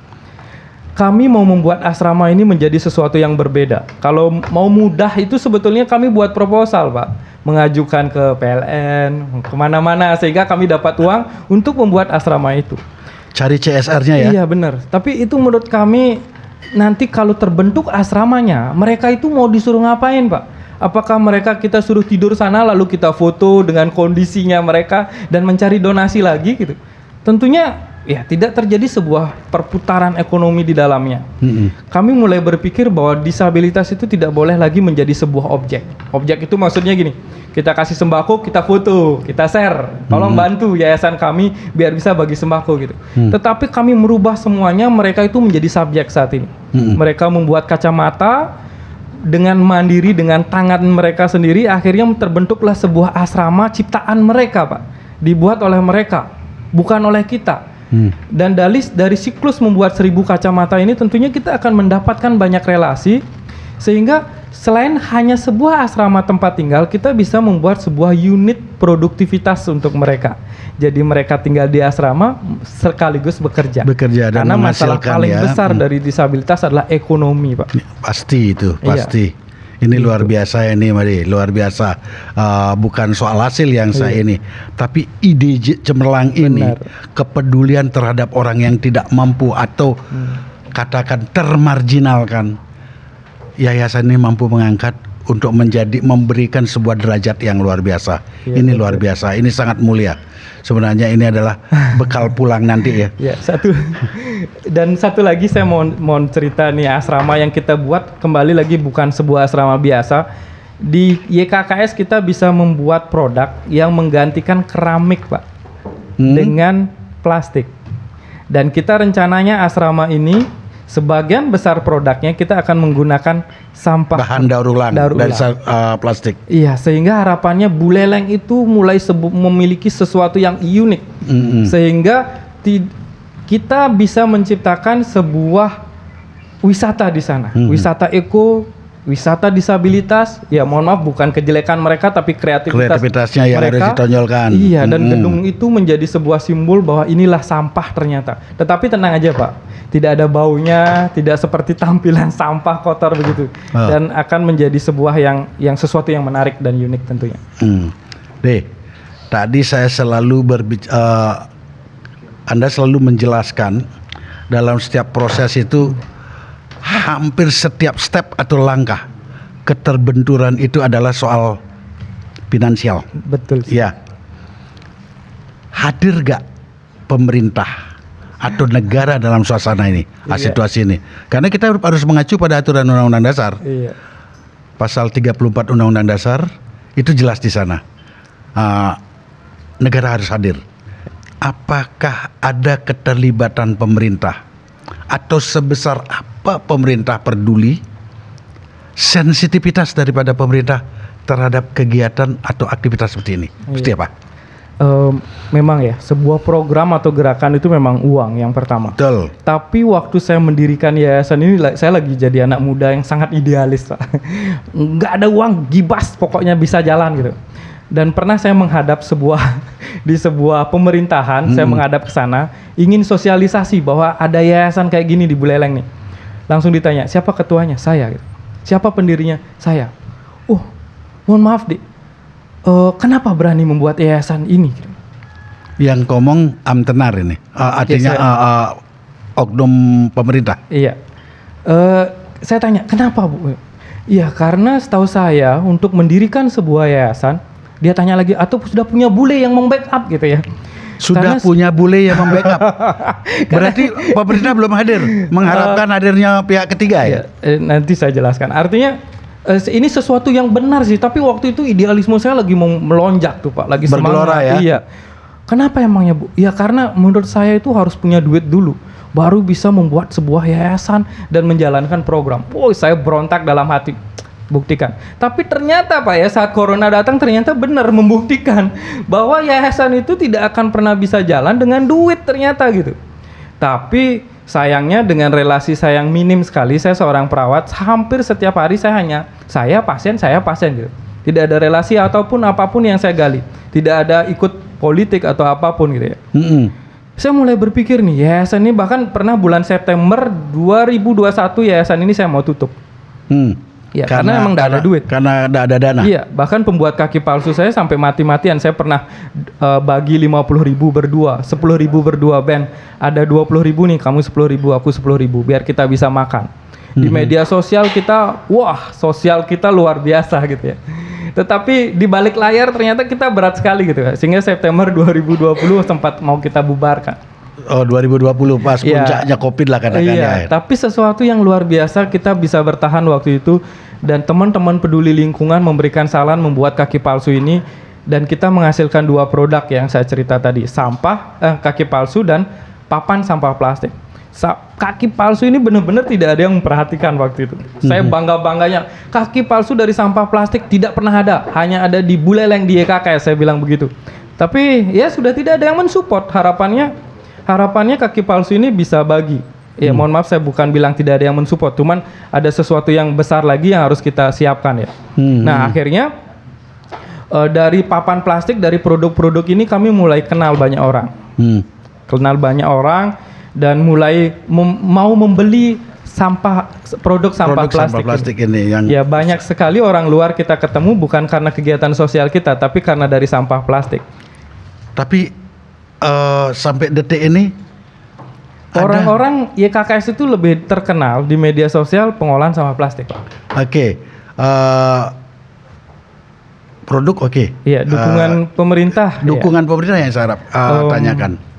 Kami mau membuat asrama ini menjadi sesuatu yang berbeda. Kalau mau mudah itu sebetulnya kami buat proposal, Pak. Mengajukan ke PLN, kemana-mana, sehingga kami dapat uang untuk membuat asrama itu. Cari CSR-nya ya? Iya benar. Tapi itu menurut kami nanti kalau terbentuk asramanya, mereka itu mau disuruh ngapain, Pak? Apakah mereka kita suruh tidur sana lalu kita foto dengan kondisinya mereka dan mencari donasi lagi gitu? Tentunya ya tidak terjadi sebuah perputaran ekonomi di dalamnya. Kami mulai berpikir bahwa disabilitas itu tidak boleh lagi menjadi sebuah objek. Objek itu maksudnya gini, kita kasih sembako, kita foto, kita share, tolong bantu yayasan kami biar bisa bagi sembako gitu. Tetapi kami merubah semuanya, mereka itu menjadi subjek saat ini. Mereka membuat kacamata dengan mandiri, dengan tangan mereka sendiri, akhirnya terbentuklah sebuah asrama ciptaan mereka, Pak. Dibuat oleh mereka, bukan oleh kita. Dan dari siklus membuat 1000 kacamata ini tentunya kita akan mendapatkan banyak relasi, sehingga selain hanya sebuah asrama tempat tinggal, kita bisa membuat sebuah unit produktivitas untuk mereka. Jadi mereka tinggal di asrama sekaligus bekerja. Bekerja dan karena masalah menghasilkan paling ya. besar dari disabilitas adalah ekonomi, Pak. Pasti itu, Iya. pasti. Ini luar biasa ini, Mari, luar biasa. Bukan soal hasil yang saya ini, tapi ide cemerlang ini, Benar. kepedulian terhadap orang yang tidak mampu atau katakan termarginalkan. Yayasan ini mampu mengangkat untuk memberikan sebuah derajat yang luar biasa. Iya, Ini betul. luar biasa, ini sangat mulia. Sebenarnya ini adalah bekal pulang nanti ya. Ya, satu lagi saya mau cerita nih, asrama yang kita buat kembali lagi bukan sebuah asrama biasa. Di YKKS kita bisa membuat produk yang menggantikan keramik, Pak, dengan plastik. Dan kita rencananya asrama ini sebagian besar produknya kita akan menggunakan sampah Bahan daur ulang dari plastik. Iya, sehingga harapannya Buleleng itu mulai memiliki sesuatu yang unik, sehingga kita bisa menciptakan sebuah wisata di sana, wisata eko, wisata disabilitas. Ya, mohon maaf, bukan kejelekan mereka, tapi Kreativitasnya yang mereka harus ditonjolkan. Iya, dan gedung itu menjadi sebuah simbol bahwa inilah sampah ternyata. Tetapi tenang aja, Pak. Tidak ada baunya, tidak seperti tampilan sampah kotor begitu, dan akan menjadi sebuah yang sesuatu yang menarik dan unik tentunya. Tadi saya selalu Anda selalu menjelaskan dalam setiap proses itu hampir setiap step atau langkah keterbenturan itu adalah soal finansial. Betul. Ya. Hadir gak pemerintah atau negara dalam suasana ini, situasi ini? Karena kita harus mengacu pada aturan Undang-Undang Dasar. Iya. Pasal 34 Undang-Undang Dasar itu jelas di sana. Negara harus hadir. Apakah ada keterlibatan pemerintah? Atau sebesar apa pemerintah peduli? Sensitivitas daripada pemerintah terhadap kegiatan atau aktivitas seperti ini? Seperti apa? Memang ya, sebuah program atau gerakan itu memang uang yang pertama. Betul. Tapi waktu saya mendirikan yayasan ini, saya lagi jadi anak muda yang sangat idealis, Pak. Nggak ada uang, gibas, pokoknya bisa jalan gitu. Dan pernah saya menghadap di sebuah pemerintahan, saya menghadap ke sana, ingin sosialisasi bahwa ada yayasan kayak gini di Buleleng nih. Langsung ditanya, siapa ketuanya? Saya. Gitu. Siapa pendirinya? Saya. Mohon maaf, Dik. Kenapa berani membuat yayasan ini? Yang ngomong Amtenar ini, artinya oknum pemerintah. Iya. Saya tanya, kenapa Bu? Iya, karena setahu saya untuk mendirikan sebuah yayasan, dia tanya lagi, atau sudah punya bule yang membackup gitu ya? Sudah punya bule yang membackup. Berarti pemerintah belum hadir, mengharapkan hadirnya pihak ketiga ya? Nanti saya jelaskan. Artinya ini sesuatu yang benar sih, tapi waktu itu idealisme saya lagi mau melonjak tuh Pak, lagi bergelora semangat. Ya? Iya. Kenapa emangnya Bu? Ya karena menurut saya itu harus punya duit dulu, baru bisa membuat sebuah yayasan dan menjalankan program. Saya berontak dalam hati, buktikan. Tapi ternyata Pak ya, saat corona datang ternyata benar membuktikan bahwa yayasan itu tidak akan pernah bisa jalan dengan duit ternyata gitu. Tapi sayangnya dengan relasi saya yang minim sekali, saya seorang perawat, hampir setiap hari saya pasien gitu. Tidak ada relasi ataupun apapun yang saya gali. Tidak ada ikut politik atau apapun gitu ya. Saya mulai berpikir nih, yayasan ini bahkan pernah bulan September 2021 yayasan ini saya mau tutup. Ya, karena emang tidak ada duit. Karena tidak ada dana. Iya, bahkan pembuat kaki palsu saya sampai mati-matian. Saya pernah bagi 50.000 berdua, 10.000 berdua band. Ada 20.000 nih, kamu 10.000, aku 10.000, biar kita bisa makan. Di media sosial kita, sosial kita luar biasa gitu ya. Tetapi di balik layar ternyata kita berat sekali gitu ya. Sehingga September 2020 sempat mau kita bubarkan. 2020 pas puncaknya COVID lah katakan ya. Tapi sesuatu yang luar biasa, kita bisa bertahan waktu itu, dan teman-teman peduli lingkungan memberikan saran membuat kaki palsu ini, dan kita menghasilkan 2 produk yang saya cerita tadi, kaki palsu dan papan sampah plastik. Kaki palsu ini benar-benar tidak ada yang memperhatikan waktu itu. Saya bangga-bangganya, kaki palsu dari sampah plastik tidak pernah ada, hanya ada di Buleleng di YKK, saya bilang begitu. Tapi ya sudah tidak ada yang mensupport. Harapannya kaki palsu ini bisa bagi. Ya mohon maaf, saya bukan bilang tidak ada yang mensupport, cuman ada sesuatu yang besar lagi yang harus kita siapkan ya. Nah akhirnya dari papan plastik, dari produk-produk ini kami mulai kenal banyak orang. Dan mulai mau membeli produk sampah plastik ini yang ya, banyak sekali orang luar kita ketemu bukan karena kegiatan sosial kita, tapi karena dari sampah plastik. Tapi sampai detik ini orang-orang YKKS itu lebih terkenal di media sosial pengolahan sampah plastik. Produk Iya, dukungan pemerintah. Dukungan pemerintah yang saya tanyakan.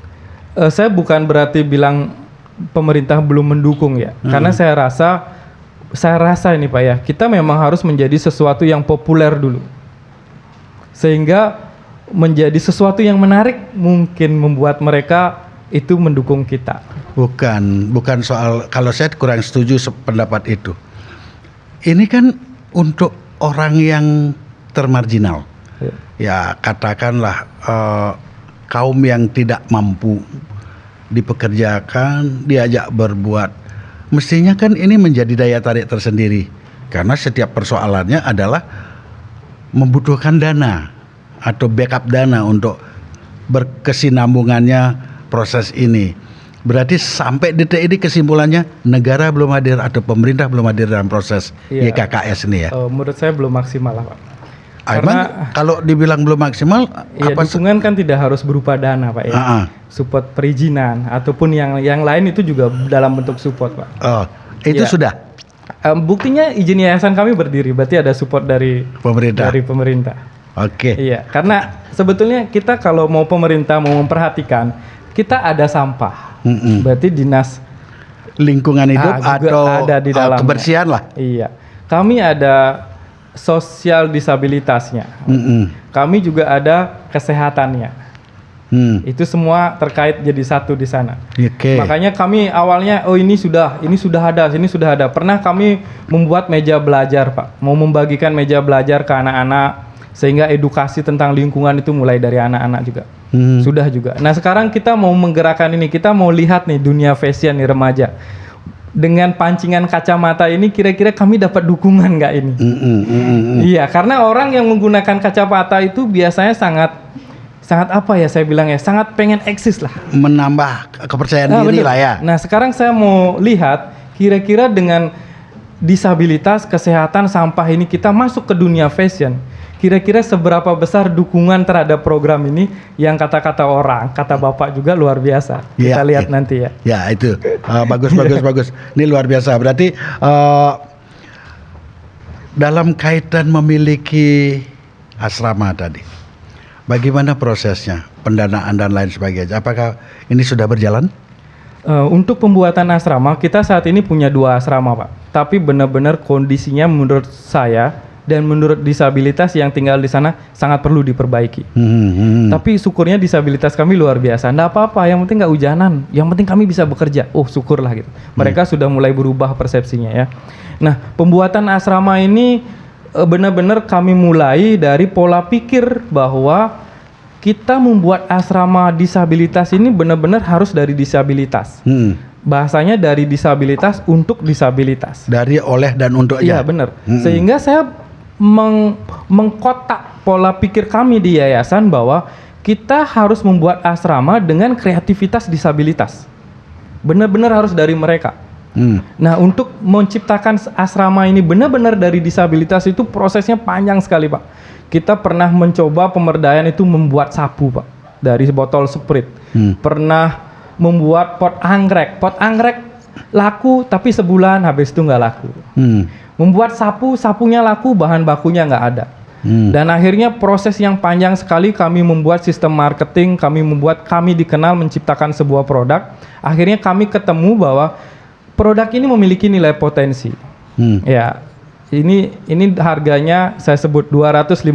Saya bukan berarti bilang pemerintah belum mendukung ya, karena saya rasa ini Pak ya, kita memang harus menjadi sesuatu yang populer dulu, sehingga menjadi sesuatu yang menarik mungkin membuat mereka itu mendukung kita. Bukan soal, kalau saya kurang setuju pendapat itu. Ini kan untuk orang yang termarginal. Ya katakanlah kaum yang tidak mampu dipekerjakan, diajak berbuat. Mestinya kan ini menjadi daya tarik tersendiri, karena setiap persoalannya adalah membutuhkan dana atau backup dana untuk berkesinambungannya proses ini. Berarti sampai detik ini kesimpulannya negara belum hadir atau pemerintah belum hadir dalam proses YKKS ini ya? Menurut saya belum maksimal lah Pak. Karena kalau dibilang belum maksimal, dukungan kan tidak harus berupa dana Pak ya. Support perizinan ataupun yang lain itu juga dalam bentuk support Pak. Itu sudah. Buktinya izin yayasan kami berdiri, berarti ada support dari pemerintah. Iya, karena sebetulnya kita kalau mau pemerintah mau memperhatikan, kita ada sampah. Berarti dinas lingkungan hidup atau ada di dalamnya. Kebersihan lah. Iya, kami ada sosial disabilitasnya. Kami juga ada kesehatannya. Itu semua terkait jadi satu di sana. Oke. Makanya kami awalnya ini sudah ada. Pernah kami membuat meja belajar, Pak. Mau membagikan meja belajar ke anak-anak sehingga edukasi tentang lingkungan itu mulai dari anak-anak juga. Sudah juga. Nah, sekarang kita mau menggerakkan ini. Kita mau lihat nih dunia fashion nih remaja. Dengan pancingan kacamata ini kira-kira kami dapat dukungan nggak ini? Iya, karena orang yang menggunakan kacamata itu biasanya sangat apa ya saya bilang ya, sangat pengen eksis lah. Menambah kepercayaan diri bener. lah ya. Nah, sekarang saya mau lihat kira-kira dengan disabilitas, kesehatan, sampah ini kita masuk ke dunia fashion. Kira-kira seberapa besar dukungan terhadap program ini yang kata-kata orang, kata Bapak juga luar biasa. Kita lihat nanti ya. Ya, itu. Bagus. Ini luar biasa. Berarti dalam kaitan memiliki asrama tadi, bagaimana prosesnya, pendanaan dan lain sebagainya? Apakah ini sudah berjalan? Untuk pembuatan asrama, kita saat ini punya 2 asrama, Pak. Tapi benar-benar kondisinya menurut saya dan menurut disabilitas yang tinggal di sana sangat perlu diperbaiki. Tapi syukurnya disabilitas kami luar biasa. Nggak apa-apa, yang penting nggak hujanan. Yang penting kami bisa bekerja. Oh, syukurlah gitu. Mereka sudah mulai berubah persepsinya ya. Nah, pembuatan asrama ini benar-benar kami mulai dari pola pikir bahwa kita membuat asrama disabilitas ini benar-benar harus dari disabilitas. Bahasanya dari disabilitas untuk disabilitas. Dari oleh dan untuk Iya benar. Sehingga saya mengkotak pola pikir kami di yayasan bahwa kita harus membuat asrama dengan kreativitas disabilitas. Benar-benar harus dari mereka. Nah, untuk menciptakan asrama ini benar-benar dari disabilitas itu prosesnya panjang sekali, Pak. Kita pernah mencoba pemberdayaan itu membuat sapu, Pak, dari botol Sprite. Pernah membuat pot anggrek. Pot anggrek laku tapi sebulan habis itu nggak laku. Membuat sapu, sapunya laku, bahan bakunya nggak ada. Dan akhirnya proses yang panjang sekali kami membuat sistem marketing, kami dikenal menciptakan sebuah produk. Akhirnya kami ketemu bahwa produk ini memiliki nilai potensi. Ya, ini harganya saya sebut 250.000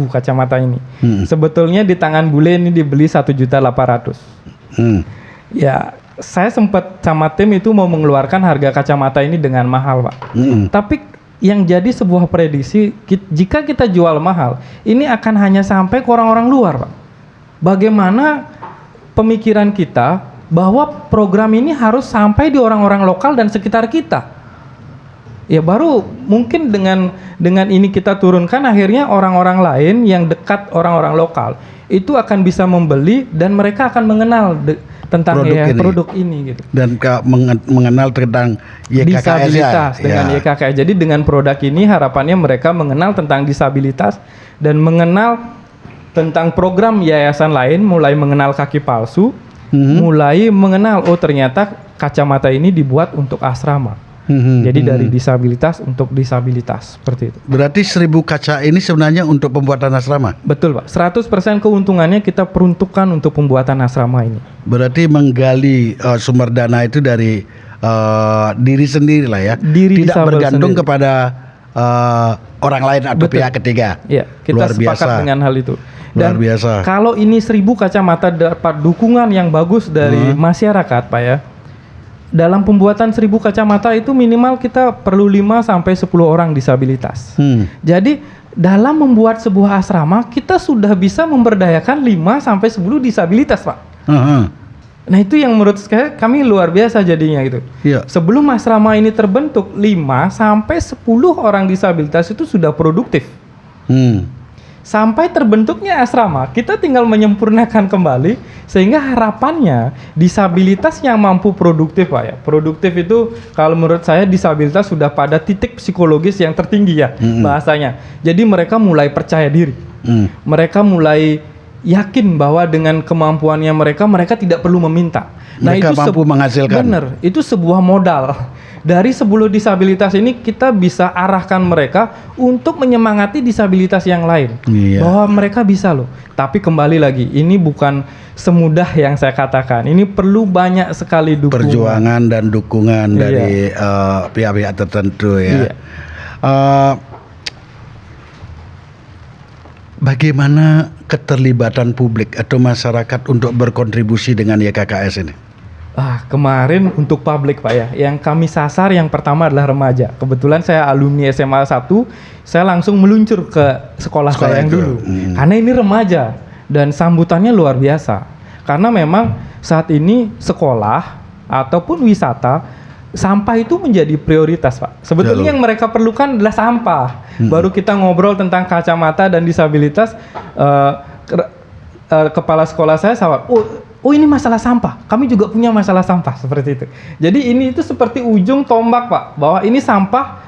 kacamata ini. Sebetulnya di tangan bule ini dibeli 1.800.000. Ya, saya sempat sama tim itu mau mengeluarkan harga kacamata ini dengan mahal, Pak. Tapi yang jadi sebuah prediksi, jika kita jual mahal, ini akan hanya sampai ke orang-orang luar, Pak. Bagaimana pemikiran kita bahwa program ini harus sampai di orang-orang lokal dan sekitar kita. Ya baru mungkin dengan ini kita turunkan, akhirnya orang-orang lain yang dekat orang-orang lokal itu akan bisa membeli dan mereka akan mengenal tentang produk ini gitu. Dan mengenal tentang YKKS disabilitas dengan YKKS. Jadi dengan produk ini harapannya mereka mengenal tentang disabilitas dan mengenal tentang program yayasan lain, mulai mengenal kaki palsu, mulai mengenal oh ternyata kacamata ini dibuat untuk asrama. Jadi dari disabilitas untuk disabilitas seperti itu. Berarti 1.000 kaca ini sebenarnya untuk pembuatan asrama? Betul, Pak. 100% keuntungannya kita peruntukkan untuk pembuatan asrama ini. Berarti menggali sumber dana itu dari diri sendiri lah ya. Tidak bergantung sendiri kepada orang lain atau pihak ketiga. Iya, kita sepakat dengan hal itu. Dan luar biasa. Kalau ini 1.000 kacamata dapat dukungan yang bagus dari masyarakat, Pak ya. Dalam pembuatan 1.000 kacamata itu minimal kita perlu 5 sampai 10 orang disabilitas. Jadi dalam membuat sebuah asrama kita sudah bisa memberdayakan 5 sampai 10 disabilitas, Pak. Nah, itu yang menurut kami luar biasa jadinya gitu. Sebelum asrama ini terbentuk, 5 sampai 10 orang disabilitas itu sudah produktif. Sampai terbentuknya asrama, kita tinggal menyempurnakan kembali sehingga harapannya disabilitas yang mampu produktif, Pak ya. Produktif itu kalau menurut saya disabilitas sudah pada titik psikologis yang tertinggi ya bahasanya. Jadi mereka mulai percaya diri. Mereka mulai yakin bahwa dengan kemampuannya mereka tidak perlu meminta. Mereka mampu menghasilkan. Benar, itu sebuah modal. Dari 10 disabilitas ini kita bisa arahkan mereka untuk menyemangati disabilitas yang lain. Bahwa mereka bisa loh. Tapi kembali lagi, ini bukan semudah yang saya katakan. Ini perlu banyak sekali dukungan. Perjuangan dan dukungan dari pihak-pihak tertentu ya. bagaimana keterlibatan publik atau masyarakat untuk berkontribusi dengan YKKS ini? Kemarin untuk publik Pak ya, yang kami sasar yang pertama adalah remaja. Kebetulan saya alumni SMA 1, saya langsung meluncur ke sekolah saya yang itu. dulu. Karena ini remaja dan sambutannya luar biasa. Karena memang saat ini sekolah ataupun wisata, sampah itu menjadi prioritas Pak. Sebetulnya yang mereka perlukan adalah sampah. Baru kita ngobrol tentang kacamata dan disabilitas, kepala sekolah saya sawat, oh ini masalah sampah, kami juga punya masalah sampah, seperti itu. Jadi ini itu seperti ujung tombak Pak, bahwa ini sampah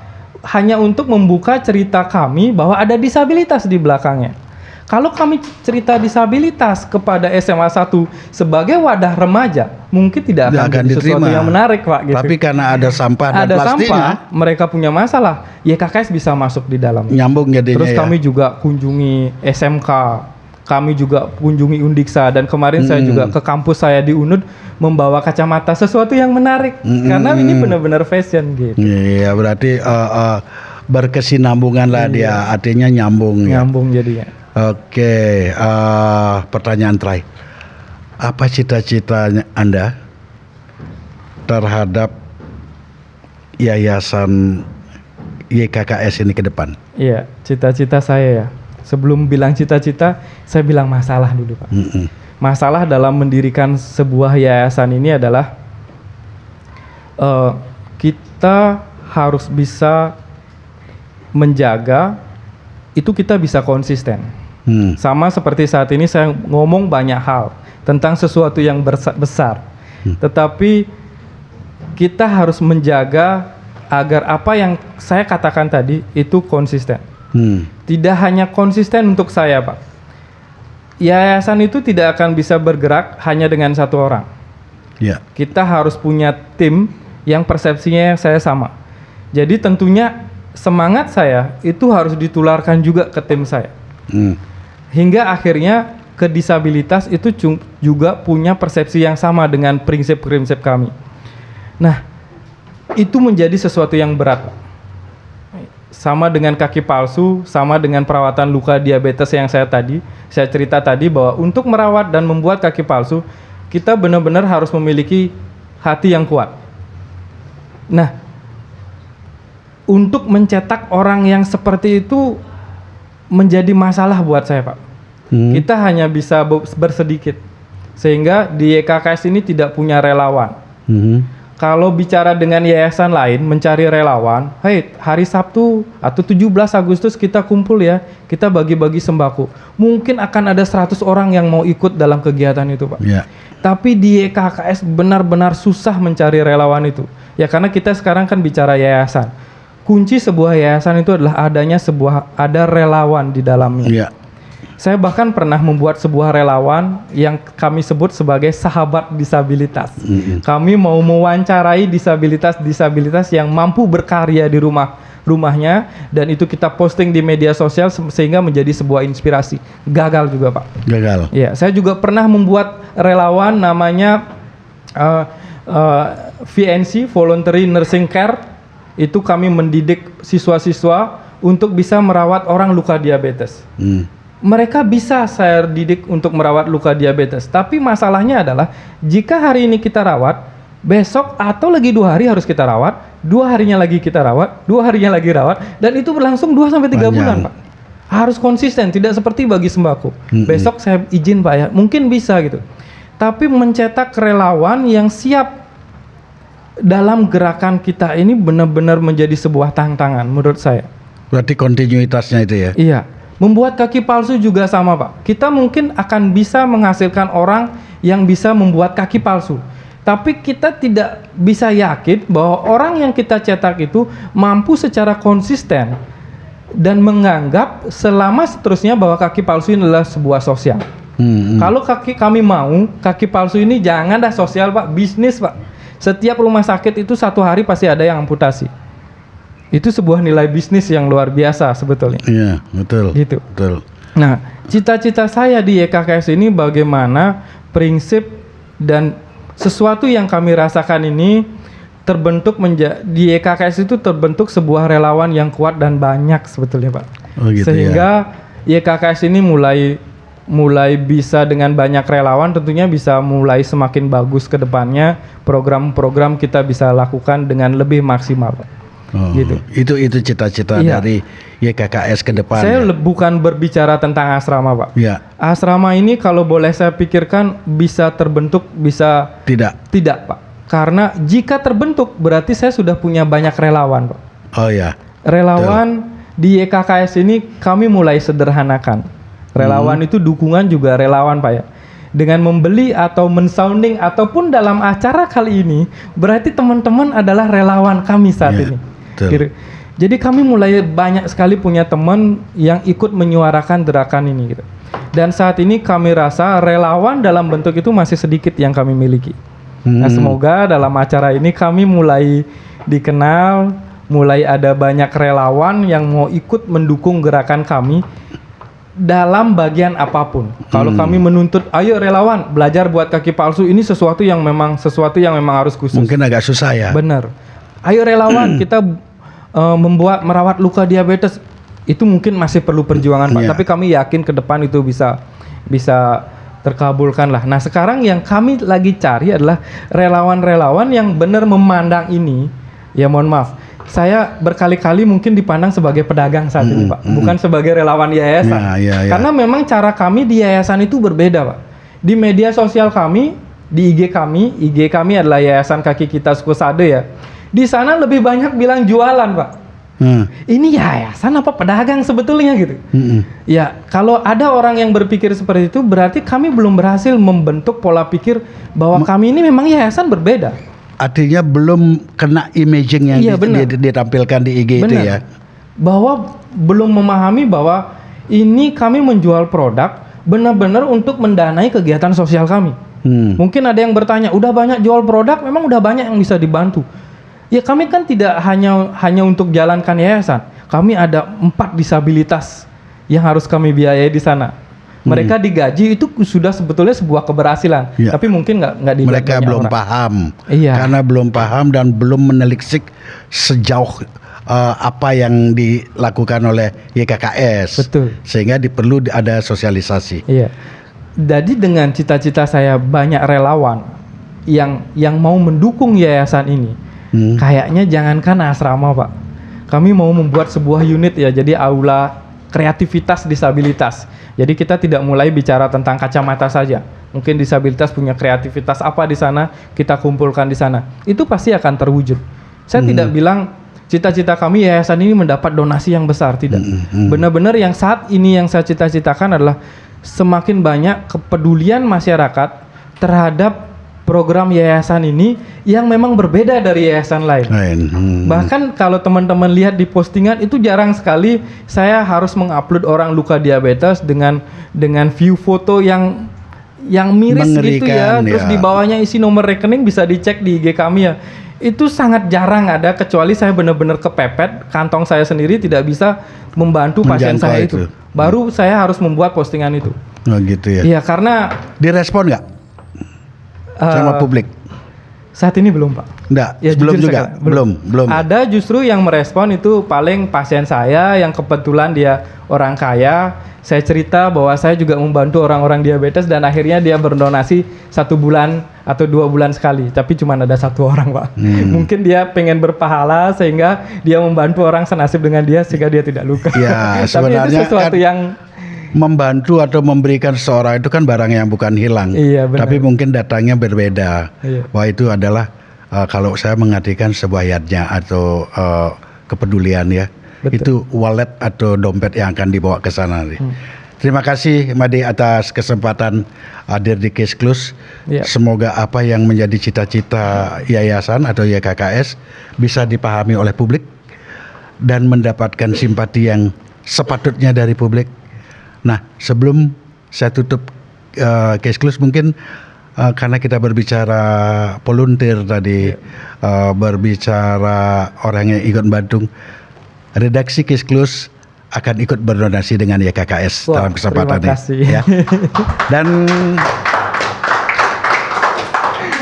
hanya untuk membuka cerita kami bahwa ada disabilitas di belakangnya. Kalau kami cerita disabilitas kepada SMA 1 sebagai wadah remaja, mungkin tidak akan jadi sesuatu yang menarik Pak. Gitu. Tapi karena ada sampah dan ada plastiknya, sampah, mereka punya masalah, YKKS bisa masuk di dalam. Nyambung jadinya. Terus kami juga kunjungi SMK, kami juga kunjungi Undiksa, dan kemarin saya juga ke kampus saya di UNUD membawa kacamata, sesuatu yang menarik karena ini benar-benar fashion gitu. Iya, berarti berkesinambungan lah dia, artinya nyambung. Nyambung jadinya. Oke, pertanyaan terakhir, apa cita-citanya Anda terhadap yayasan YKKS ini ke depan? Iya, cita-cita saya ya. Sebelum bilang cita-cita, saya bilang masalah dulu Pak. Masalah dalam mendirikan sebuah yayasan ini adalah kita harus bisa menjaga itu, kita bisa konsisten. Sama seperti saat ini saya ngomong banyak hal tentang sesuatu yang besar, tetapi kita harus menjaga agar apa yang saya katakan tadi itu konsisten. Tidak hanya konsisten untuk saya Pak. Yayasan itu tidak akan bisa bergerak hanya dengan satu orang. Kita harus punya tim yang persepsinya saya sama. Jadi tentunya semangat saya itu harus ditularkan juga ke tim saya. Hingga akhirnya ke disabilitas itu juga punya persepsi yang sama dengan prinsip-prinsip kami. Nah, itu menjadi sesuatu yang berat. Sama dengan kaki palsu, sama dengan perawatan luka diabetes yang saya cerita tadi, bahwa untuk merawat dan membuat kaki palsu, kita benar-benar harus memiliki hati yang kuat. Nah, untuk mencetak orang yang seperti itu menjadi masalah buat saya Pak. Kita hanya bisa bersedikit, sehingga di YKKS ini tidak punya relawan. Kalau bicara dengan yayasan lain mencari relawan, hari Sabtu atau 17 Agustus kita kumpul ya, kita bagi-bagi sembako. Mungkin akan ada 100 orang yang mau ikut dalam kegiatan itu Pak. Tapi di YKKS benar-benar susah mencari relawan itu. Ya karena kita sekarang kan bicara yayasan. Kunci sebuah yayasan itu adalah ada relawan di dalamnya. Saya bahkan pernah membuat sebuah relawan yang kami sebut sebagai sahabat disabilitas. Kami mau mewawancarai disabilitas yang mampu berkarya di rumahnya, dan itu kita posting di media sosial sehingga menjadi sebuah inspirasi. Gagal juga Pak. Gagal. Ya, saya juga pernah membuat relawan namanya VNC, Voluntary Nursing Care. Itu kami mendidik siswa-siswa untuk bisa merawat orang luka diabetes. Mereka bisa saya didik untuk merawat luka diabetes. Tapi masalahnya adalah jika hari ini kita rawat, besok atau lagi 2 hari harus kita rawat, 2 harinya lagi kita rawat, 2 harinya lagi rawat, dan itu berlangsung 2-3 bulan Pak. Harus konsisten, tidak seperti bagi sembako. Besok saya izin Pak ya, mungkin bisa gitu. Tapi mencetak relawan yang siap dalam gerakan kita ini benar-benar menjadi sebuah tantangan menurut saya. Berarti kontinuitasnya itu ya? Iya. Membuat kaki palsu juga sama Pak. Kita mungkin akan bisa menghasilkan orang yang bisa membuat kaki palsu. Tapi kita tidak bisa yakin bahwa orang yang kita cetak itu mampu secara konsisten dan menganggap selama seterusnya bahwa kaki palsu ini adalah sebuah sosial. Kalau kami mau kaki palsu ini jangan dah sosial Pak, bisnis Pak. Setiap rumah sakit itu 1 hari pasti ada yang amputasi. Itu sebuah nilai bisnis yang luar biasa sebetulnya. Iya, betul. Gitu. Betul. Nah, cita-cita saya di YKKS ini bagaimana prinsip dan sesuatu yang kami rasakan ini terbentuk di YKKS itu terbentuk sebuah relawan yang kuat dan banyak sebetulnya Pak. Oh gitu. Sehingga YKKS ini mulai bisa dengan banyak relawan, tentunya bisa mulai semakin bagus ke depannya, program-program kita bisa lakukan dengan lebih maksimal, Pak. Gitu. Itu cita-cita dari YKKS ke depan. Saya bukan berbicara tentang asrama, Pak. Ya. Asrama ini kalau boleh saya pikirkan bisa terbentuk, bisa tidak, Pak. Karena jika terbentuk berarti saya sudah punya banyak relawan, Pak. Oh ya. Relawan di YKKS ini kami mulai sederhanakan. Relawan itu dukungan juga relawan, Pak ya. Dengan membeli atau mensounding ataupun dalam acara kali ini berarti teman-teman adalah relawan kami saat ini. Betul. Jadi kami mulai banyak sekali punya teman yang ikut menyuarakan gerakan ini gitu. Dan saat ini kami rasa relawan dalam bentuk itu masih sedikit yang kami miliki. Nah, semoga dalam acara ini kami mulai dikenal, mulai ada banyak relawan yang mau ikut mendukung gerakan kami dalam bagian apapun. Kalau kami menuntut, ayo relawan belajar buat kaki palsu, ini sesuatu yang memang harus khusus. Mungkin agak susah ya. Benar. Ayo relawan kita merawat luka diabetes, itu mungkin masih perlu perjuangan, Pak. Tapi kami yakin ke depan itu bisa terkabulkan lah. Nah, sekarang yang kami lagi cari adalah relawan-relawan yang benar memandang ini. Ya mohon maaf, saya berkali-kali mungkin dipandang sebagai pedagang saat ini, Pak, bukan sebagai relawan yayasan. Karena memang cara kami di yayasan itu berbeda, Pak. Di media sosial kami, di IG kami adalah Yayasan Kaki Kita Sukosade ya. Di sana lebih banyak bilang jualan, Pak. Ini yayasan apa pedagang sebetulnya gitu. Ya, kalau ada orang yang berpikir seperti itu, berarti kami belum berhasil membentuk pola pikir bahwa kami ini memang yayasan berbeda. Artinya belum kena imaging yang ditampilkan di IG itu ya. Bahwa belum memahami bahwa ini kami menjual produk benar-benar untuk mendanai kegiatan sosial kami. Mungkin ada yang bertanya, udah banyak jual produk, memang udah banyak yang bisa dibantu. Ya kami kan tidak hanya untuk jalankan yayasan. Kami ada 4 disabilitas yang harus kami biayai di sana. Mereka digaji itu sudah sebetulnya sebuah keberhasilan. Tapi mungkin nggak digaji. Mereka belum paham. Iya. Karena belum paham dan belum menelisik sejauh apa yang dilakukan oleh YKKS. Betul. Sehingga perlu ada sosialisasi. Iya. Jadi dengan cita-cita saya banyak relawan yang mau mendukung yayasan ini. Kayaknya jangankan asrama, Pak. Kami mau membuat sebuah unit ya, jadi aula kreativitas disabilitas. Jadi kita tidak mulai bicara tentang kacamata saja. Mungkin disabilitas punya kreativitas apa di sana, kita kumpulkan di sana. Itu pasti akan terwujud. Saya tidak bilang cita-cita kami yayasan ini mendapat donasi yang besar, tidak. Benar-benar yang saat ini yang saya cita-citakan adalah semakin banyak kepedulian masyarakat terhadap program yayasan ini yang memang berbeda dari yayasan lain. Bahkan kalau teman-teman lihat di postingan itu jarang sekali saya harus mengupload orang luka diabetes dengan view foto yang miris gitu ya. Terus di bawahnya isi nomor rekening bisa dicek di IG kami ya. Itu sangat jarang ada, kecuali saya benar-benar kepepet, kantong saya sendiri tidak bisa membantu pasien saya itu. Baru saya harus membuat postingan itu. Oh gitu ya. Iya, karena direspon nggak? Sama publik? Saat ini belum, Pak. Enggak, ya, belum juga? Belum. Ada justru yang merespon itu paling pasien saya yang kebetulan dia orang kaya. Saya cerita bahwa saya juga membantu orang-orang diabetes dan akhirnya dia berdonasi 1 bulan atau 2 bulan sekali. Tapi cuma ada 1 orang, Pak. Mungkin dia pengen berpahala sehingga dia membantu orang senasib dengan dia sehingga dia tidak luka. Ya, tapi sebenarnya itu sesuatu yang membantu atau memberikan seseorang itu kan barang yang bukan hilang. Iya, benar. Tapi mungkin datangnya berbeda. Iya. Wah, itu adalah kalau saya mengartikan sebuah yatnya atau kepedulian ya. Betul. Itu wallet atau dompet yang akan dibawa ke sana. Terima kasih Made atas kesempatan hadir di Case Close. Iya. Semoga apa yang menjadi cita-cita yayasan atau YKKS bisa dipahami oleh publik dan mendapatkan simpati yang sepatutnya dari publik. Nah, sebelum saya tutup Case Close, mungkin karena kita berbicara volunteer tadi, berbicara orang yang ikut bantu, redaksi Case Close akan ikut berdonasi dengan YKKS dalam kesempatan ini. Terima kasih. Ya. Dan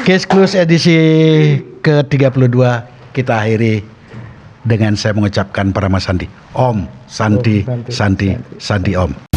Case Close edisi ke-32 kita akhiri dengan saya mengucapkan Parama Sandi. Om Santi, Santi, Santi Om.